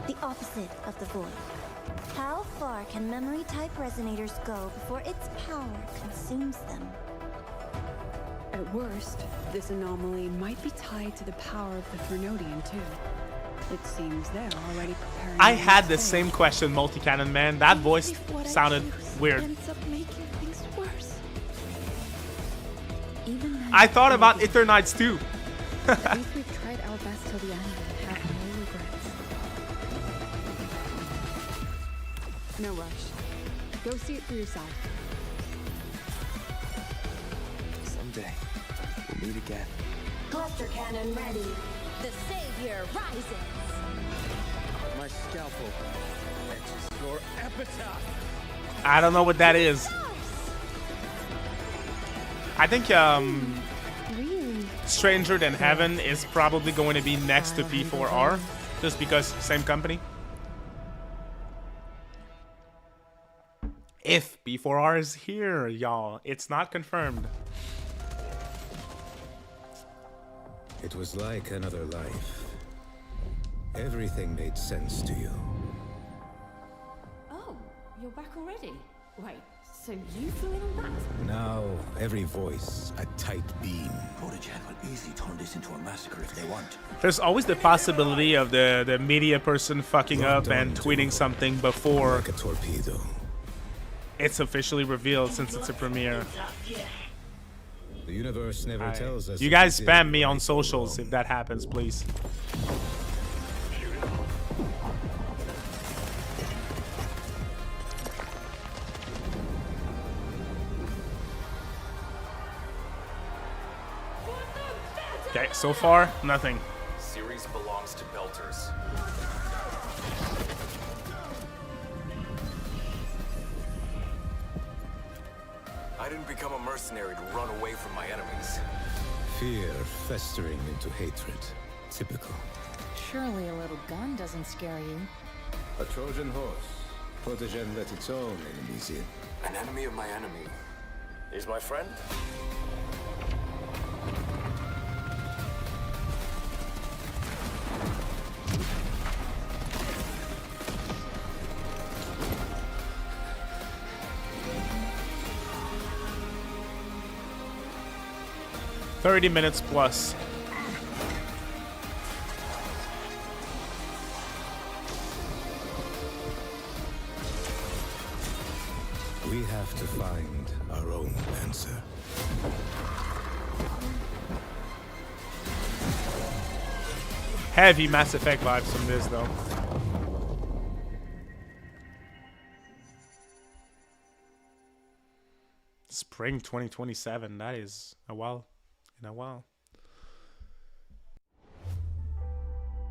The opposite of the void. How far can memory-type resonators go before its power consumes them? At worst, this anomaly might be tied to the power of the Fernodian too. It seems they're already preparing. I had the same question, Multi-Cannon Man. That voice If what I sounded choose weird. ends up making things worse. Even then, I thought about Eternites too. at least we've tried our best till the end and have no regrets. No rush. Go see it for yourself. Someday, we'll meet again. Cluster cannon ready. The savior rises. My scalpel etches your epitaph. I don't know what that is. I think Really? Stranger Than Heaven is probably going to be next to P4R, just because same company. If P4R is here, y'all, it's not confirmed. It was like another life. Everything made sense to you. Oh, you're back already? Wait, so you flew in on that? Now, every voice, a tight beam. Protegen will easily turn this into a massacre if they want. There's always the possibility of the media person fucking up Locked and on to tweeting something before like a torpedo. it's officially revealed, since it's a premiere. The universe never tells us. You guys spam me on socials if that happens, please. Okay, so far, nothing. Series belongs to Belters. I didn't become a mercenary to run away from my enemies. Fear festering into hatred. Typical. Surely a little gun doesn't scare you. A Trojan horse. Protegen let its own enemies in. An enemy of my enemy is my friend. $30 minutes plus. We have to find our own answer. Heavy Mass Effect vibes from this, though. Spring 2027. That is a while. In a while.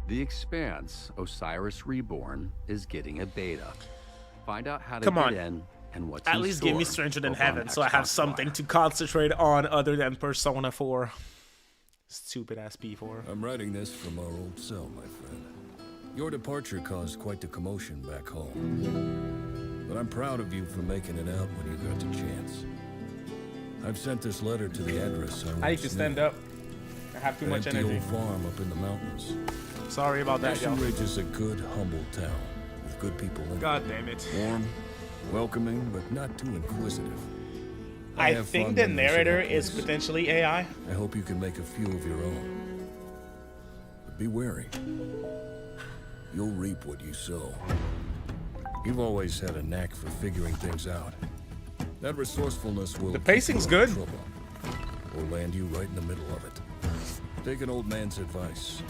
The Expanse, Osiris Reborn, is getting a beta. Find out how to Come get on. in and what's At in least give me store Stranger Than over on Heaven, so I have Xbox something Live. to concentrate on other than Persona 4. Stupid ass P4. I'm writing this from our old cell, my friend. Your departure caused quite the commotion back home. But I'm proud of you for making it out when you got the chance. I've sent this letter to the address I need to stand up. I have too much energy. Old farm up in the mountains. Sorry about that, y'all. Ashen Ridge is a good, humble town with good people in it. God damn it. Warm, welcoming, but not too inquisitive. I have think fond the memories of narrator that is place. potentially AI. I hope you can make a few of your own. But be wary. You'll reap what you sow. You've always had a knack for figuring things out. That resourcefulness will The keep pacing's you out of good. trouble, or land you right in the middle of it. Take an old man's advice.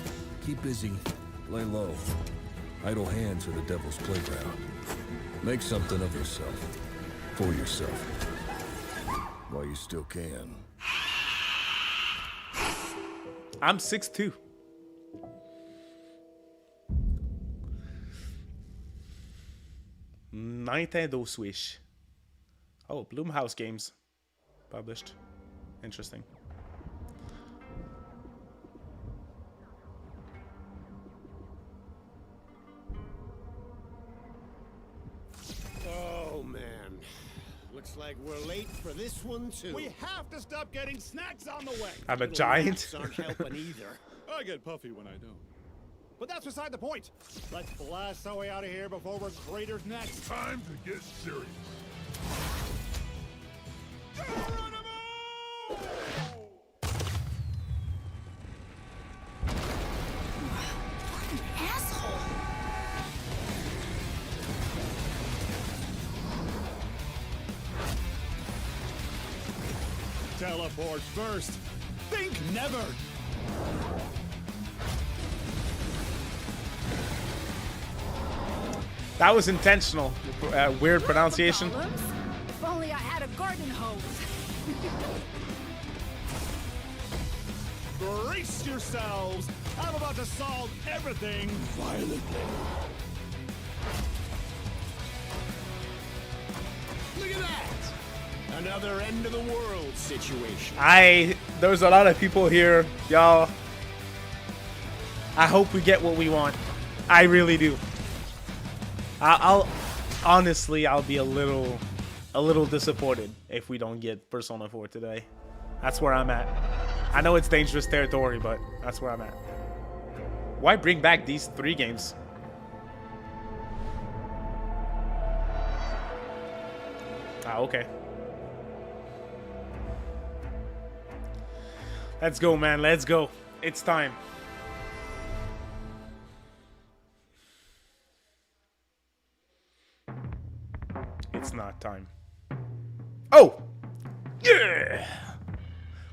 Keep busy, lay low. Idle hands are the devil's playground. Make something of yourself, for yourself, while you still can. I'm 6'2". Nintendo Switch. Oh, Bloomhouse Games. Published. Interesting. Oh, man. Looks like we're late for this one, too. We have to stop getting snacks on the way. I'm a Little giant. naps aren't helping either. I get puffy when I don't. But that's beside the point. Let's blast our way out of here before we're cratered next. Time to get serious. Teleport first. Think never. That was intentional. Weird pronunciation. If only I had a garden hose. Brace yourselves! I'm about to solve everything violently. Look at that! Another end of the world situation. There's a lot of people here, y'all. I hope we get what we want. I really do. I'll honestly, I'll be a little disappointed if we don't get Persona 4 today. That's where I'm at. I know it's dangerous territory, but that's where I'm at. Why bring back these 3 games? Okay. Let's go, man. Let's go. It's time. It's not time. Oh! Yeah!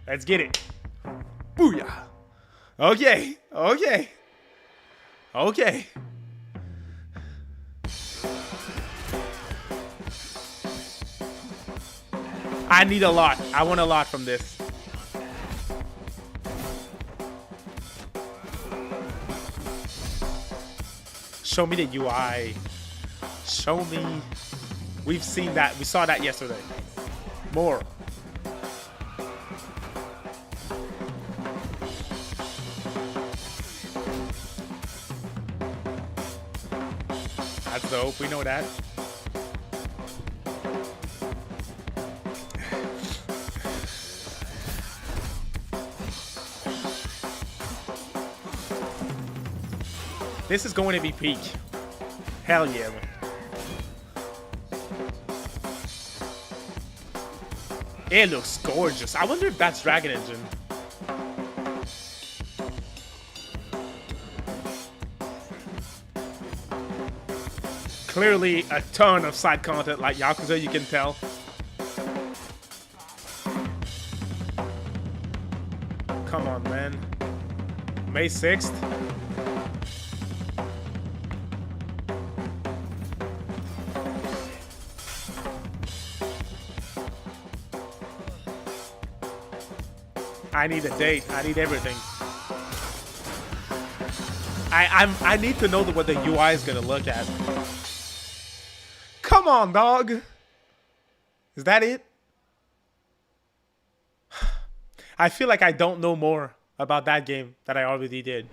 Let's get it. Booyah! Okay. Okay. Okay. I need a lot. I want a lot from this. Show me the UI. Show me. We've seen that. We saw that yesterday. More. That's dope. We know that. This is going to be peak. Hell yeah, man. It looks gorgeous. I wonder if that's Dragon Engine. Clearly a ton of side content like Yakuza, you can tell. Come on, man. May 6th. I need a date. I need everything. I need to know what the UI is gonna look at. Come on, dog. Is that it? I feel like I don't know more about that game that I already did.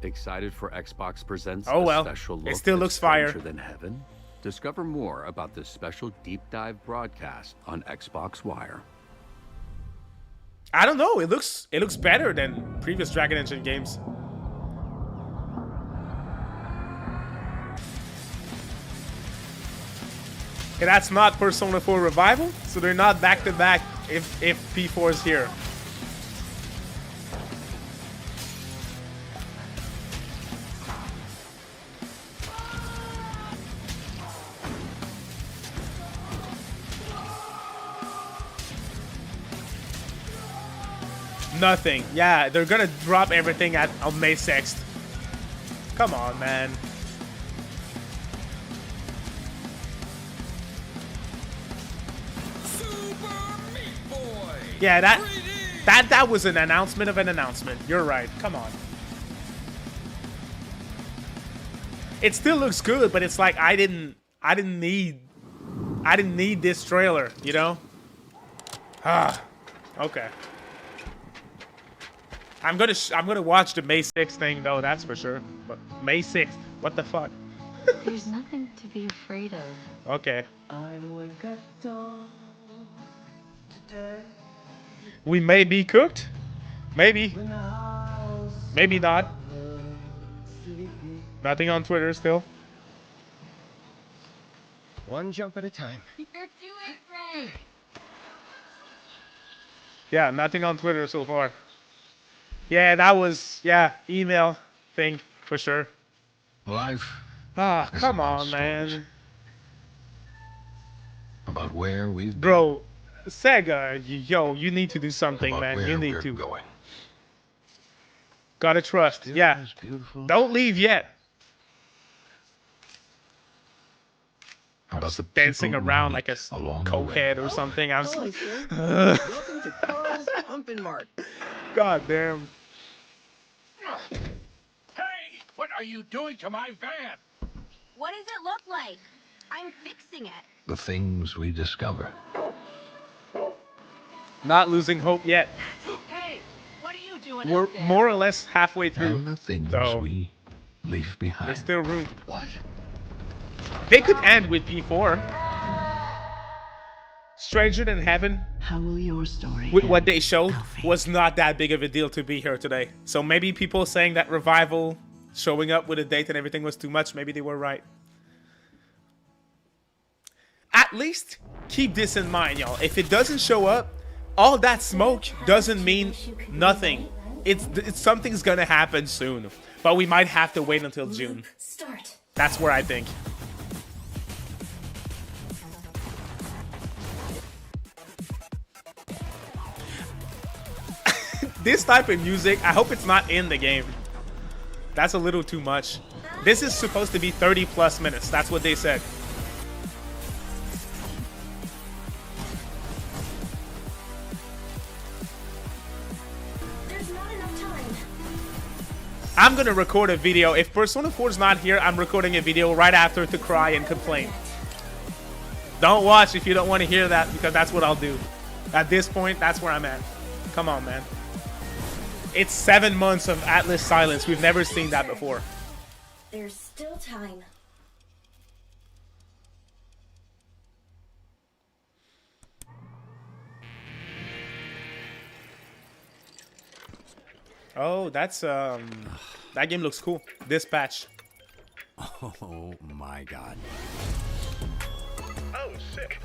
Excited for Xbox presents a special look it still looks fire. Stranger Than Heaven? Discover more about this special deep dive broadcast on Xbox Wire. I don't know. It looks better than previous Dragon Engine games. Okay, that's not Persona 4 Revival, so they're not back to back if P4 is here. Nothing. Yeah, they're gonna drop everything on May 6th. Come on, man. Yeah, that was an announcement of an announcement. You're right. Come on. It still looks good, but it's like I didn't need this trailer, you know? Okay. I'm gonna watch the May 6th thing though, that's for sure. But May 6th, what the fuck? There's nothing to be afraid of. Okay. I wake up dawn today. We may be cooked. Maybe. Maybe not. Nothing on Twitter still. One jump at a time. You're doing great. Yeah, nothing on Twitter so far. Yeah, that was, email thing for sure. Life. Come on, man. About where we've been. Bro, Sega, you need to do something, man. You need to. Going. Gotta trust. Yeah. Don't leave yet. dancing around like a cokehead or something. I was like, Welcome to Carl's Pumpin' Mart. God damn. Hey, what are you doing to my van? What does it look like? I'm fixing it. The things we discover. Not losing hope yet. Hey, what are you doing? We're up there? more or less halfway through. And the things So we leave behind. there's still room. What? They could end with P4. Stranger Than Heaven, How will your story with what they showed, was not that big of a deal to be here today. So maybe people saying that Revival showing up with a date and everything was too much, maybe they were right. At least keep this in mind, y'all. If it doesn't show up, all that smoke doesn't mean nothing. It's something's gonna happen soon, but we might have to wait until June. That's where I think. This type of music, I hope it's not in the game. That's a little too much. This is supposed to be 30 plus minutes. That's what they said. I'm gonna record a video. If Persona 4 is not here, I'm recording a video right after to cry and complain. Don't watch if you don't want to hear that, because that's what I'll do. At this point, that's where I'm at. Come on, man. It's 7 months of ATLUS silence. We've never seen that before. There's still time. Oh, that's that game looks cool. Dispatch. Oh my god. Oh, sick.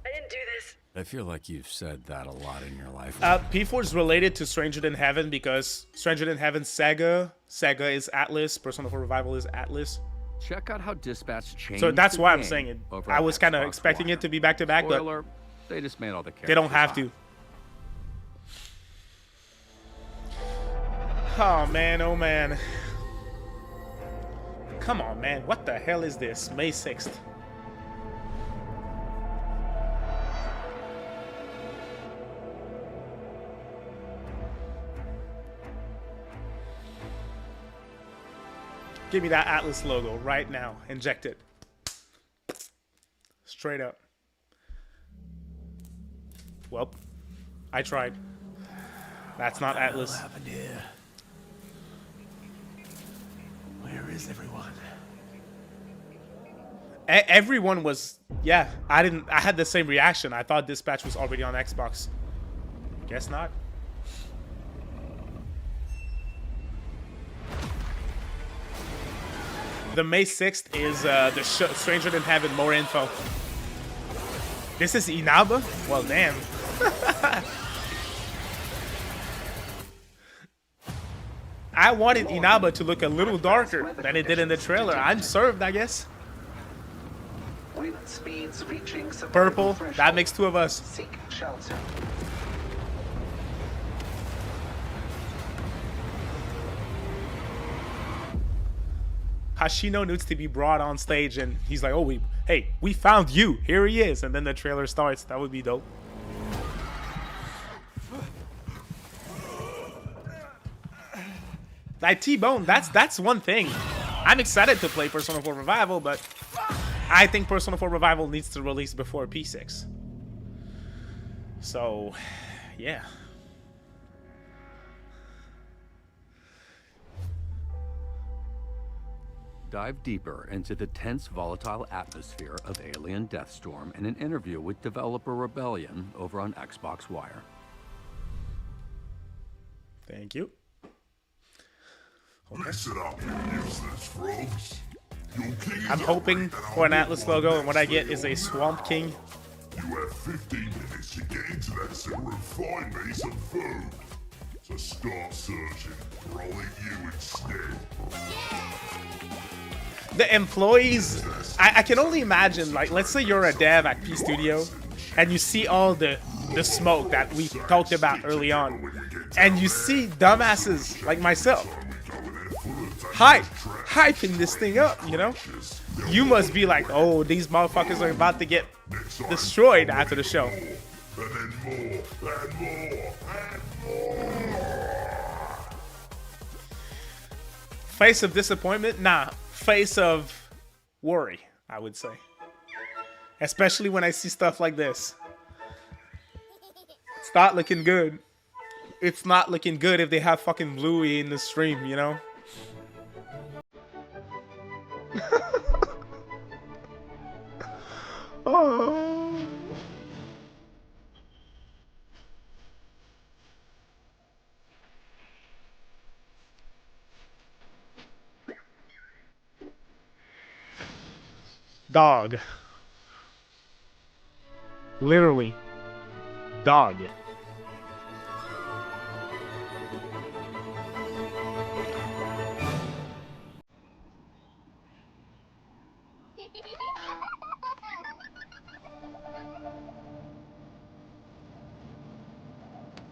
I didn't do this. I feel like you've said that a lot in your life. P4 is related to Stranger Than Heaven because Stranger Than Heaven Sega is ATLUS. Persona 4 Revival is ATLUS. Check out how Dispatch changed. So that's the why I'm game saying it. over I on was kind of Xbox expecting One. it to be back to back, but Spoiler, they just made all the characters they don't have hot. to. Oh man, oh man. Come on, man. What the hell is this? May 6th. Give me that ATLUS logo right now. Inject it. Straight up. Well, I tried. That's not ATLUS. What happened here? Where is everyone? Everyone was, yeah. I had the same reaction. I thought Dispatch was already on Xbox. Guess not. The May 6th is the Stranger Than Heaven. More info. This is Inaba? Well, damn. I wanted Inaba to look a little darker than it did in the trailer. I'm served, I guess. Wind speeds reaching Purple. That makes two of us. Seek shelter. Hashino needs to be brought on stage, and he's like, "Oh, we found you. Here he is." And then the trailer starts. That would be dope. Like T-Bone, that's one thing. I'm excited to play Persona 4 Revival, but I think Persona 4 Revival needs to release before P6. So, yeah. Dive deeper into the tense, volatile atmosphere of Alien Deathstorm in an interview with developer Rebellion over on Xbox Wire. Thank you. Okay. Listen up, you useless frogs. Your king is I'm hoping for an ATLUS logo, and what I get is a Swamp King. You have 15 minutes to get into that sewer and find me some food. So start searching, or I'll eat you instead. The employees, I can only imagine, like, let's say you're a dev at P Studio, and you see all the smoke that we talked about early on. and you see dumbasses like myself hyping this thing up, you know, you must be like, oh, these motherfuckers are about to get destroyed after the show. And then more, and more, and more. Face of disappointment? Nah, face of worry, I would say. Especially when I see stuff like this. It's not looking good. It's not looking good if they have fucking Bluey in the stream, you know? Oh. Dog. Literally. Dog.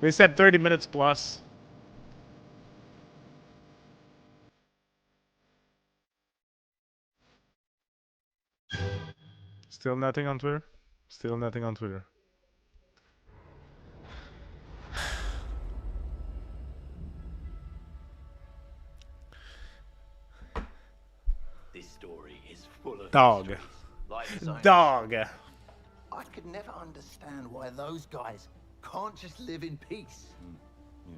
They said 30 minutes plus. Still nothing on Twitter? Still nothing on Twitter. This story is full of Dog. Dog. I could never understand why those guys can't just live in peace.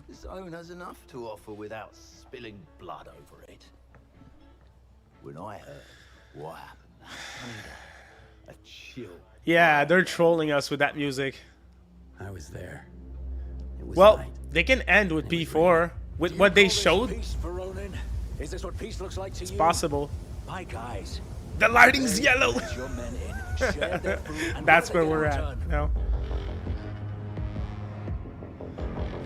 The zone has enough to offer without spilling blood over it. When I heard what happened, a chill. Yeah, they're trolling us with that music. I was there. Well, they can end with P4 with what they showed. Is this what peace looks like to It's you? possible. My guys. The lighting's yellow. Your men in, share their food, and That's where whatever we're they at. return. No.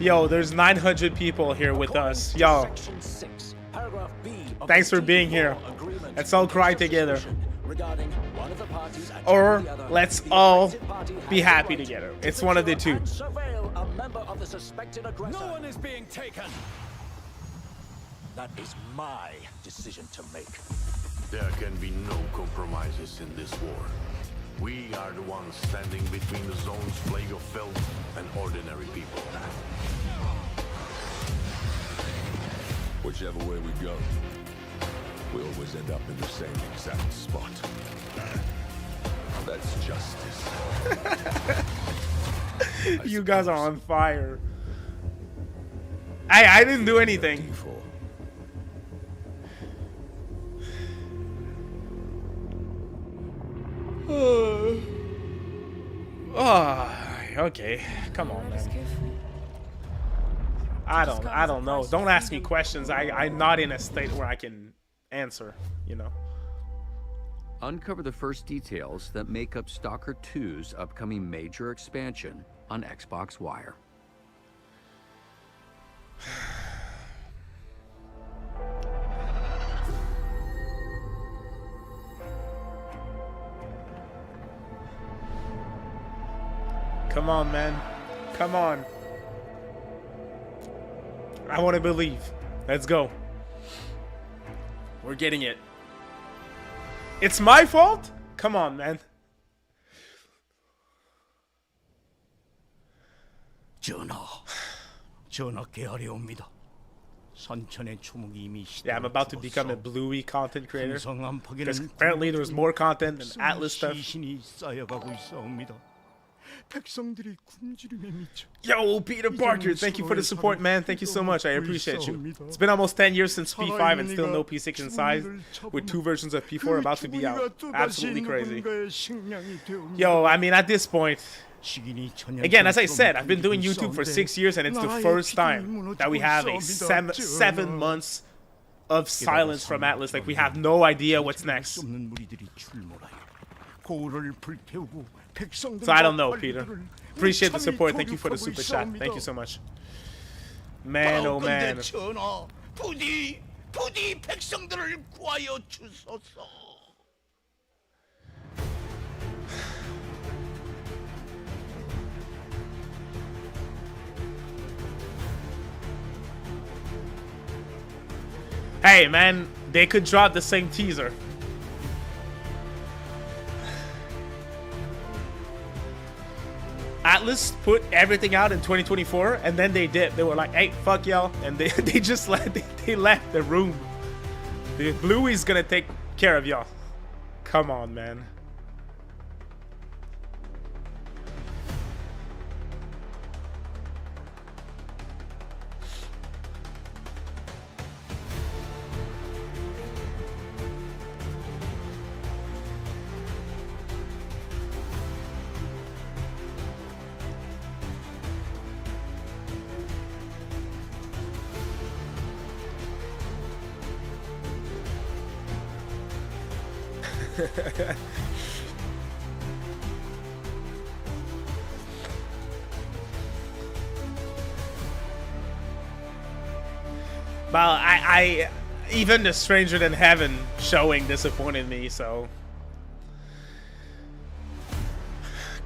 Yo, there's 900 people here with us. Yo. Section 6, paragraph B of Thanks the for being here. agreement Let's all cry together. regarding one of the parties and Or the other, let's the all affected party be has the happy right together. to It's one of the secure two. and surveil a member of the suspected aggressor. No one is being taken. That is my decision to make. There can be no compromises in this war. We are the ones standing between the zone's plague of filth and ordinary people. Whichever way we go, we always end up in the same exact spot. That's justice. You guys are on fire. I didn't do anything. Okay. Come on, man. I don't know. Don't ask me questions. I'm not in a state where I can answer, you know. Uncover the first details that make up Stalker 2's upcoming major expansion on Xbox Wire. Come on, man. Come on. I want to believe. Let's go. We're getting it. It's my fault? Come on, man. 전하께 하려옵니다. 선천의 추묵이 이미 Yeah, I'm about to become a Bluey content creator. 풍성한 Because 파괴는 apparently there's more content than Atlas stuff. 시신이 쌓여가고 있사옵니다. 백성들이 굶주림에 미쳐. Yo, Peter Parker, thank you for the support, man. Thank you so much. I appreciate you. It's been almost 10 years since P5 and still no P6 inside, with 2 versions of P4 about to be out. Absolutely crazy. Yo, I mean, at this point, again, as I said, I've been doing YouTube for 6 years, and it's the first time that we have a 7 months of silence from Atlas. Like, we have no idea what's next. So I don't know, Peter. Appreciate the support. Thank you for the super chat. Thank you so much. Man, oh man. 전하, 부디 백성들을 구하여 주소서. Hey, man, they could drop the same teaser. ATLUS put everything out in 2024, and then they did. They were like, "Hey, fuck y'all," and they just they left the room. The Bluey's gonna take care of y'all. Come on, man. Well, I even the Stranger Than Heaven showing disappointed me, so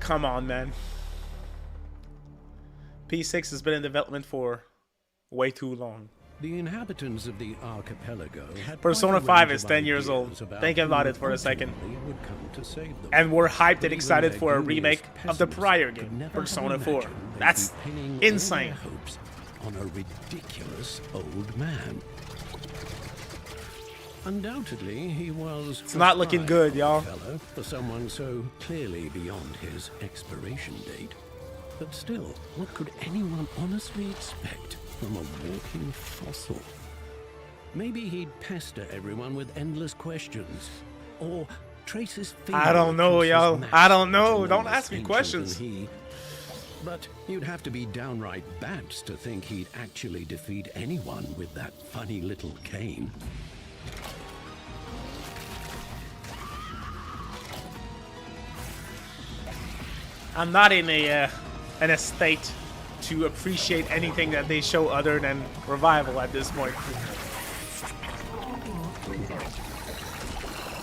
come on, man. P6 has been in development for way too long. The inhabitants of the archipelago had Persona 5 is 10 years old. Think about it for a second. And we're hyped and excited for a remake of the prior game, Persona 4. That's insane. On a ridiculous old man. Undoubtedly, he was. It's not looking good, y'all. For someone so clearly beyond his expiration date. But still, what could anyone honestly expect from a walking fossil? Maybe he'd pester everyone with endless questions, or trace his finger. I don't know, y'all. I don't know. Don't ask me questions. But you'd have to be downright bats to think he'd actually defeat anyone with that funny little cane. I'm not in a state to appreciate anything that they show other than Revival at this point.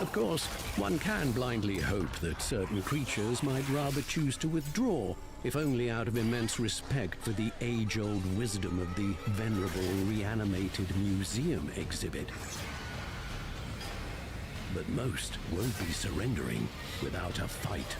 Of course, one can blindly hope that certain creatures might rather choose to withdraw, if only out of immense respect for the age-old wisdom of the venerable reanimated museum exhibit. But most won't be surrendering without a fight.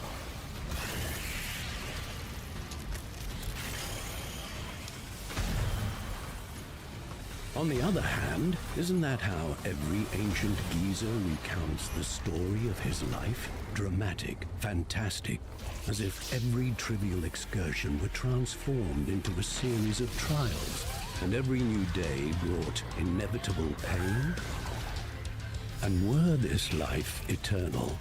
On the other hand, isn't that how every ancient geezer recounts the story of his life? Dramatic, fantastic, as if every trivial excursion were transformed into a series of trials, and every new day brought inevitable pain? And were this life eternal,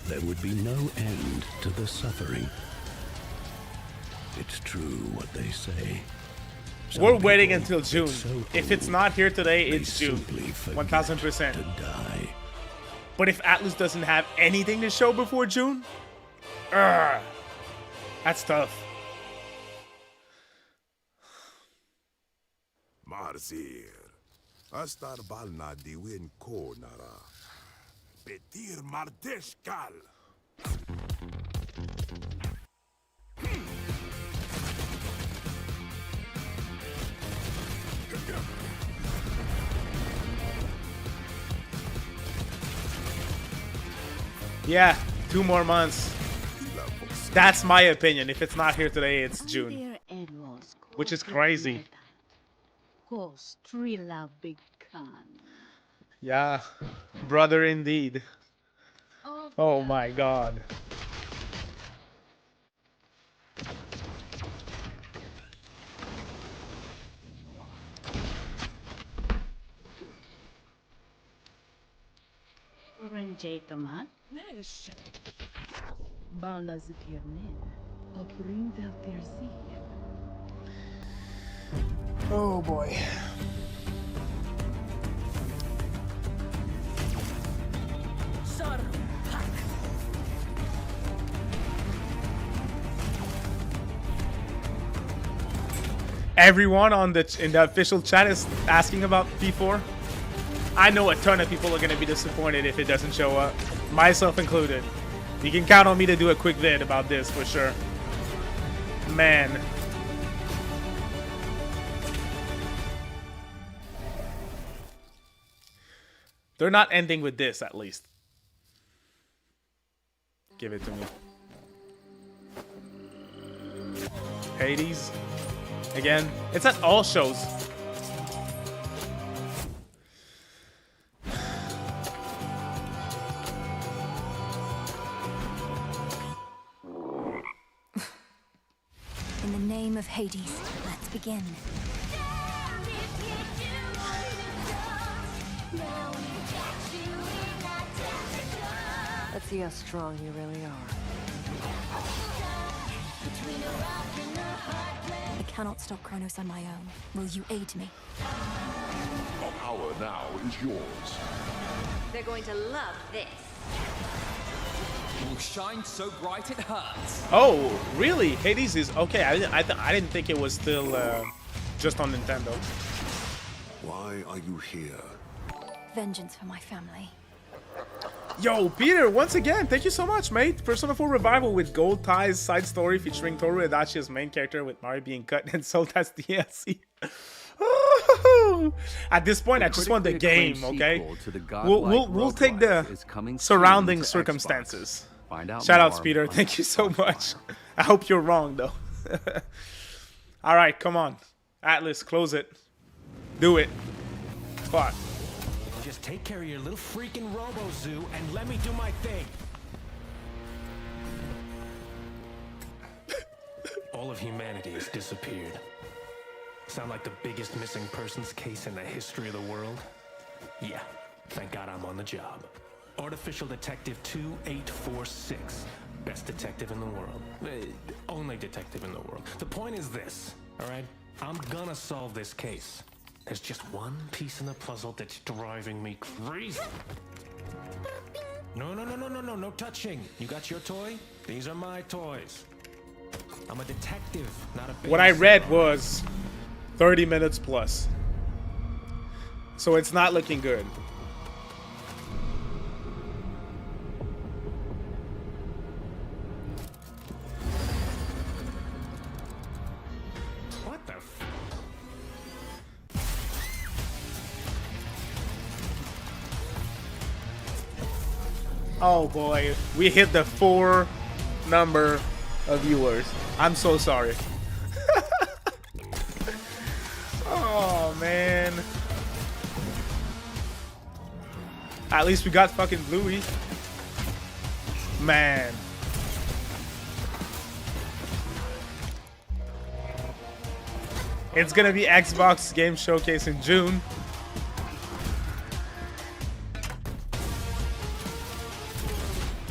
there would be no end to the suffering. It's true what they say. We're waiting until June. If it's not here today, it's June. 1000%. But if ATLUS doesn't have anything to show before June, that's tough. Marzir, astar balna diwin ko nara. Petir mardeshkal. Yeah, 2 more months. That's my opinion. If it's not here today, it's June. Which is crazy. Yeah, brother indeed. Oh my god. Oh boy. Everyone in the official chat is asking about P4. I know a ton of people are going to be disappointed if it doesn't show up, myself included. You can count on me to do a quick vid about this for sure. Man. They're not ending with this, at least. Give it to me. Hades. Again. It's at all shows. In the name of Hades, let's begin. Let's see how strong you really are. I cannot stop Kronos on my own. Will you aid me? The power now is yours. They're going to love this. It will shine so bright it hurts. Oh, really? Hades is okay. I didn't think it was still just on Nintendo. Why are you here? Vengeance for my family. Yo, Peter, once again, thank you so much, mate. Persona 4 Revival with Gold Ties side story featuring Toru Adachi as main character with Mario being cut and sold as DLC. At this point, I just want the game, okay? We'll take the surrounding circumstances. Shoutouts, Peter. Thank you so much. I hope you're wrong, though. All right, come on. Atlus, close it. Do it. Fuck. Just take care of your little freaking Robo-Zoo and let me do my thing. All of humanity has disappeared. Sound like the biggest missing persons case in the history of the world? Yeah, thank God I'm on the job. Artificial Detective 2846. Best detective in the world. Only detective in the world. The point is this, all right? I'm gonna solve this case. There's just one piece in the puzzle that's driving me crazy. No touching. You got your toy? These are my toys. I'm a detective, not a babysitter. What I read was 30 minutes plus. So it's not looking good. What the f... Oh boy, we hit the 4 number of viewers. I'm so sorry. Oh man. At least we got fucking Bluey. Man. It's gonna be Xbox Game Showcase in June.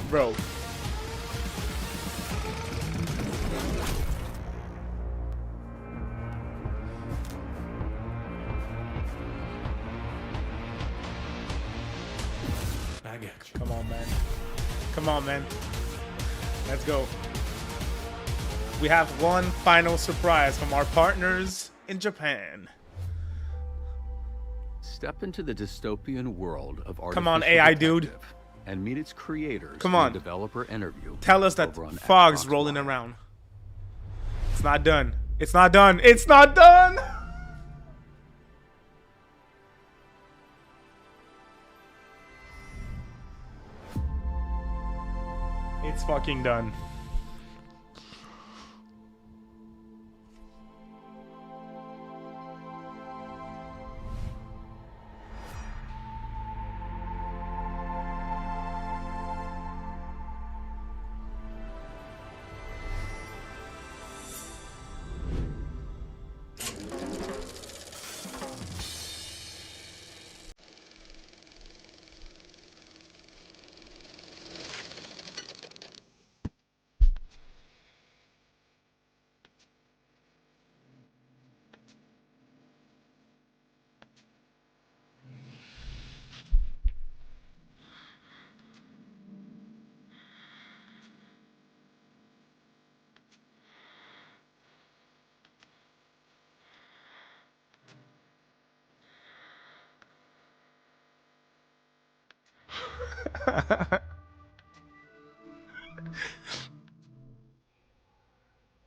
Bro. Come on, man. Come on, man. Let's go. We have one final surprise from our partners in Japan. Step into the dystopian world of artificial Come on, AI dude. detective and meet its creators. Come in a on. developer interview. Tell us that over on fog's Xbox rolling Live. around. It's not done. It's not done. It's not done. It's fucking done.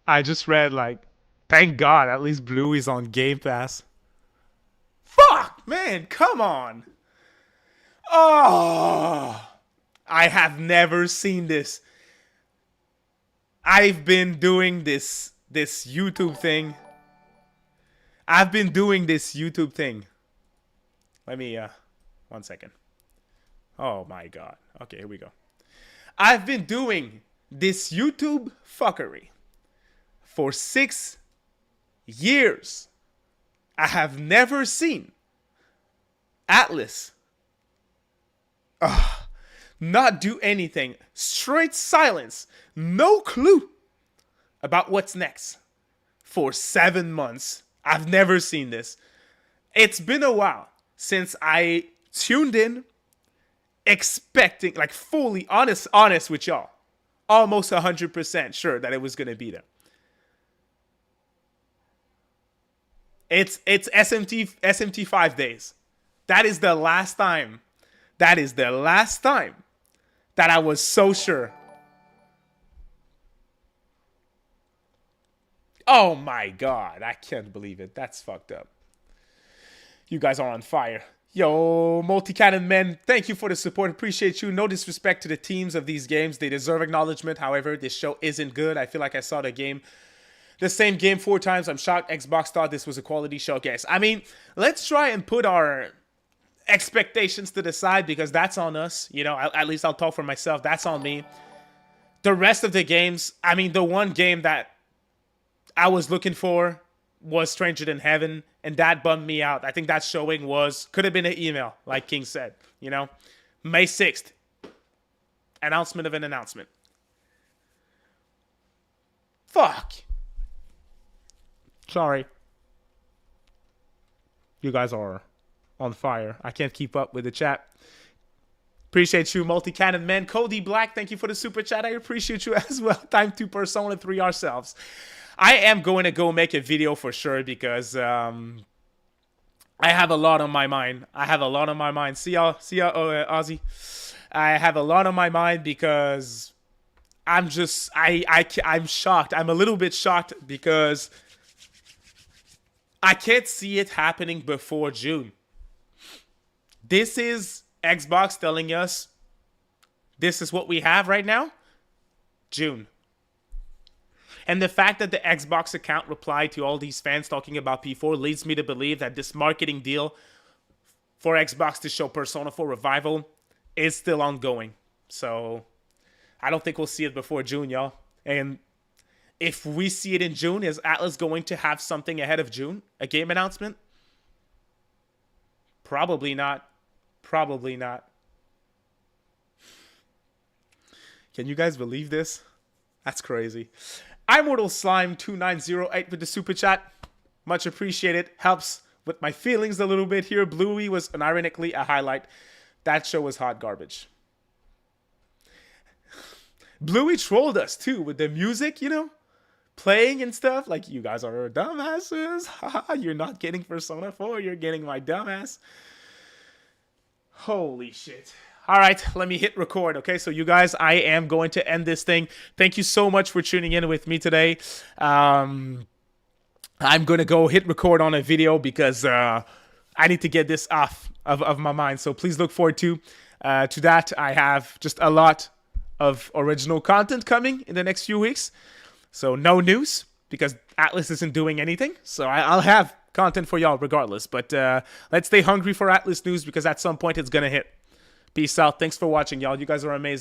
I just read like, thank God, at least Bluey's on Game Pass. Fuck, man, come on. Oh, I have never seen this. I've been doing this YouTube thing. Let me, 1 second. Oh my God. Okay, here we go. I've been doing this YouTube fuckery for 6 years. I have never seen ATLUS not do anything. Straight silence. No clue about what's next. For 7 months. I've never seen this. It's been a while since I tuned in expecting, like fully honest with y'all. Almost 100% sure that it was going to be there. It's SMT 5 days. That is the last time. That I was so sure. Oh my God, I can't believe it. That's fucked up. You guys are on fire. Yo, Multi-Cannon Men, thank you for the support. Appreciate you. No disrespect to the teams of these games. They deserve acknowledgement. However, this show isn't good. I feel like I saw the same game 4 times. I'm shocked Xbox thought this was a quality showcase. I mean, let's try and put our expectations to the side because that's on us. You know, at least I'll talk for myself. That's on me. The rest of the games, I mean, the one game that I was looking for was Stranger Than Heaven, and that bummed me out. I think that showing could have been an email, like King said, you know? May 6th. Announcement of an announcement. Fuck. Sorry. You guys are on fire. I can't keep up with the chat. Appreciate you, Multi-Cannon Men. Cody Black, thank you for the super chat. I appreciate you as well. Time to Persona 3 ourselves. I am going to go make a video for sure because I have a lot on my mind. See ya, Ozzy. I have a lot on my mind because I'm shocked. I'm a little bit shocked because I can't see it happening before June. This is Xbox telling us this is what we have right now. June. And the fact that the Xbox account replied to all these fans talking about P4 leads me to believe that this marketing deal for Xbox to show Persona 4 Revival is still ongoing. So I don't think we'll see it before June, y'all. And if we see it in June, is ATLUS going to have something ahead of June? A game announcement? Probably not. Probably not. Can you guys believe this? That's crazy. Immortal Slime 2908 with the super chat. Much appreciated. Helps with my feelings a little bit here. Bluey was ironically a highlight. That show was hot garbage. Bluey trolled us too with the music, you know, playing and stuff. Like, you guys are dumbasses. You're not getting Persona 4. You're getting my dumbass. Holy shit. All right, let me hit record, okay? So you guys, I am going to end this thing. Thank you so much for tuning in with me today. I'm going to go hit record on a video because I need to get this off of my mind. So please look forward to that. I have just a lot of original content coming in the next few weeks. So no news because ATLUS isn't doing anything. So I'll have content for y'all regardless. But let's stay hungry for ATLUS news because at some point it's going to hit. Peace out. Thanks for watching, y'all. You guys are amazing.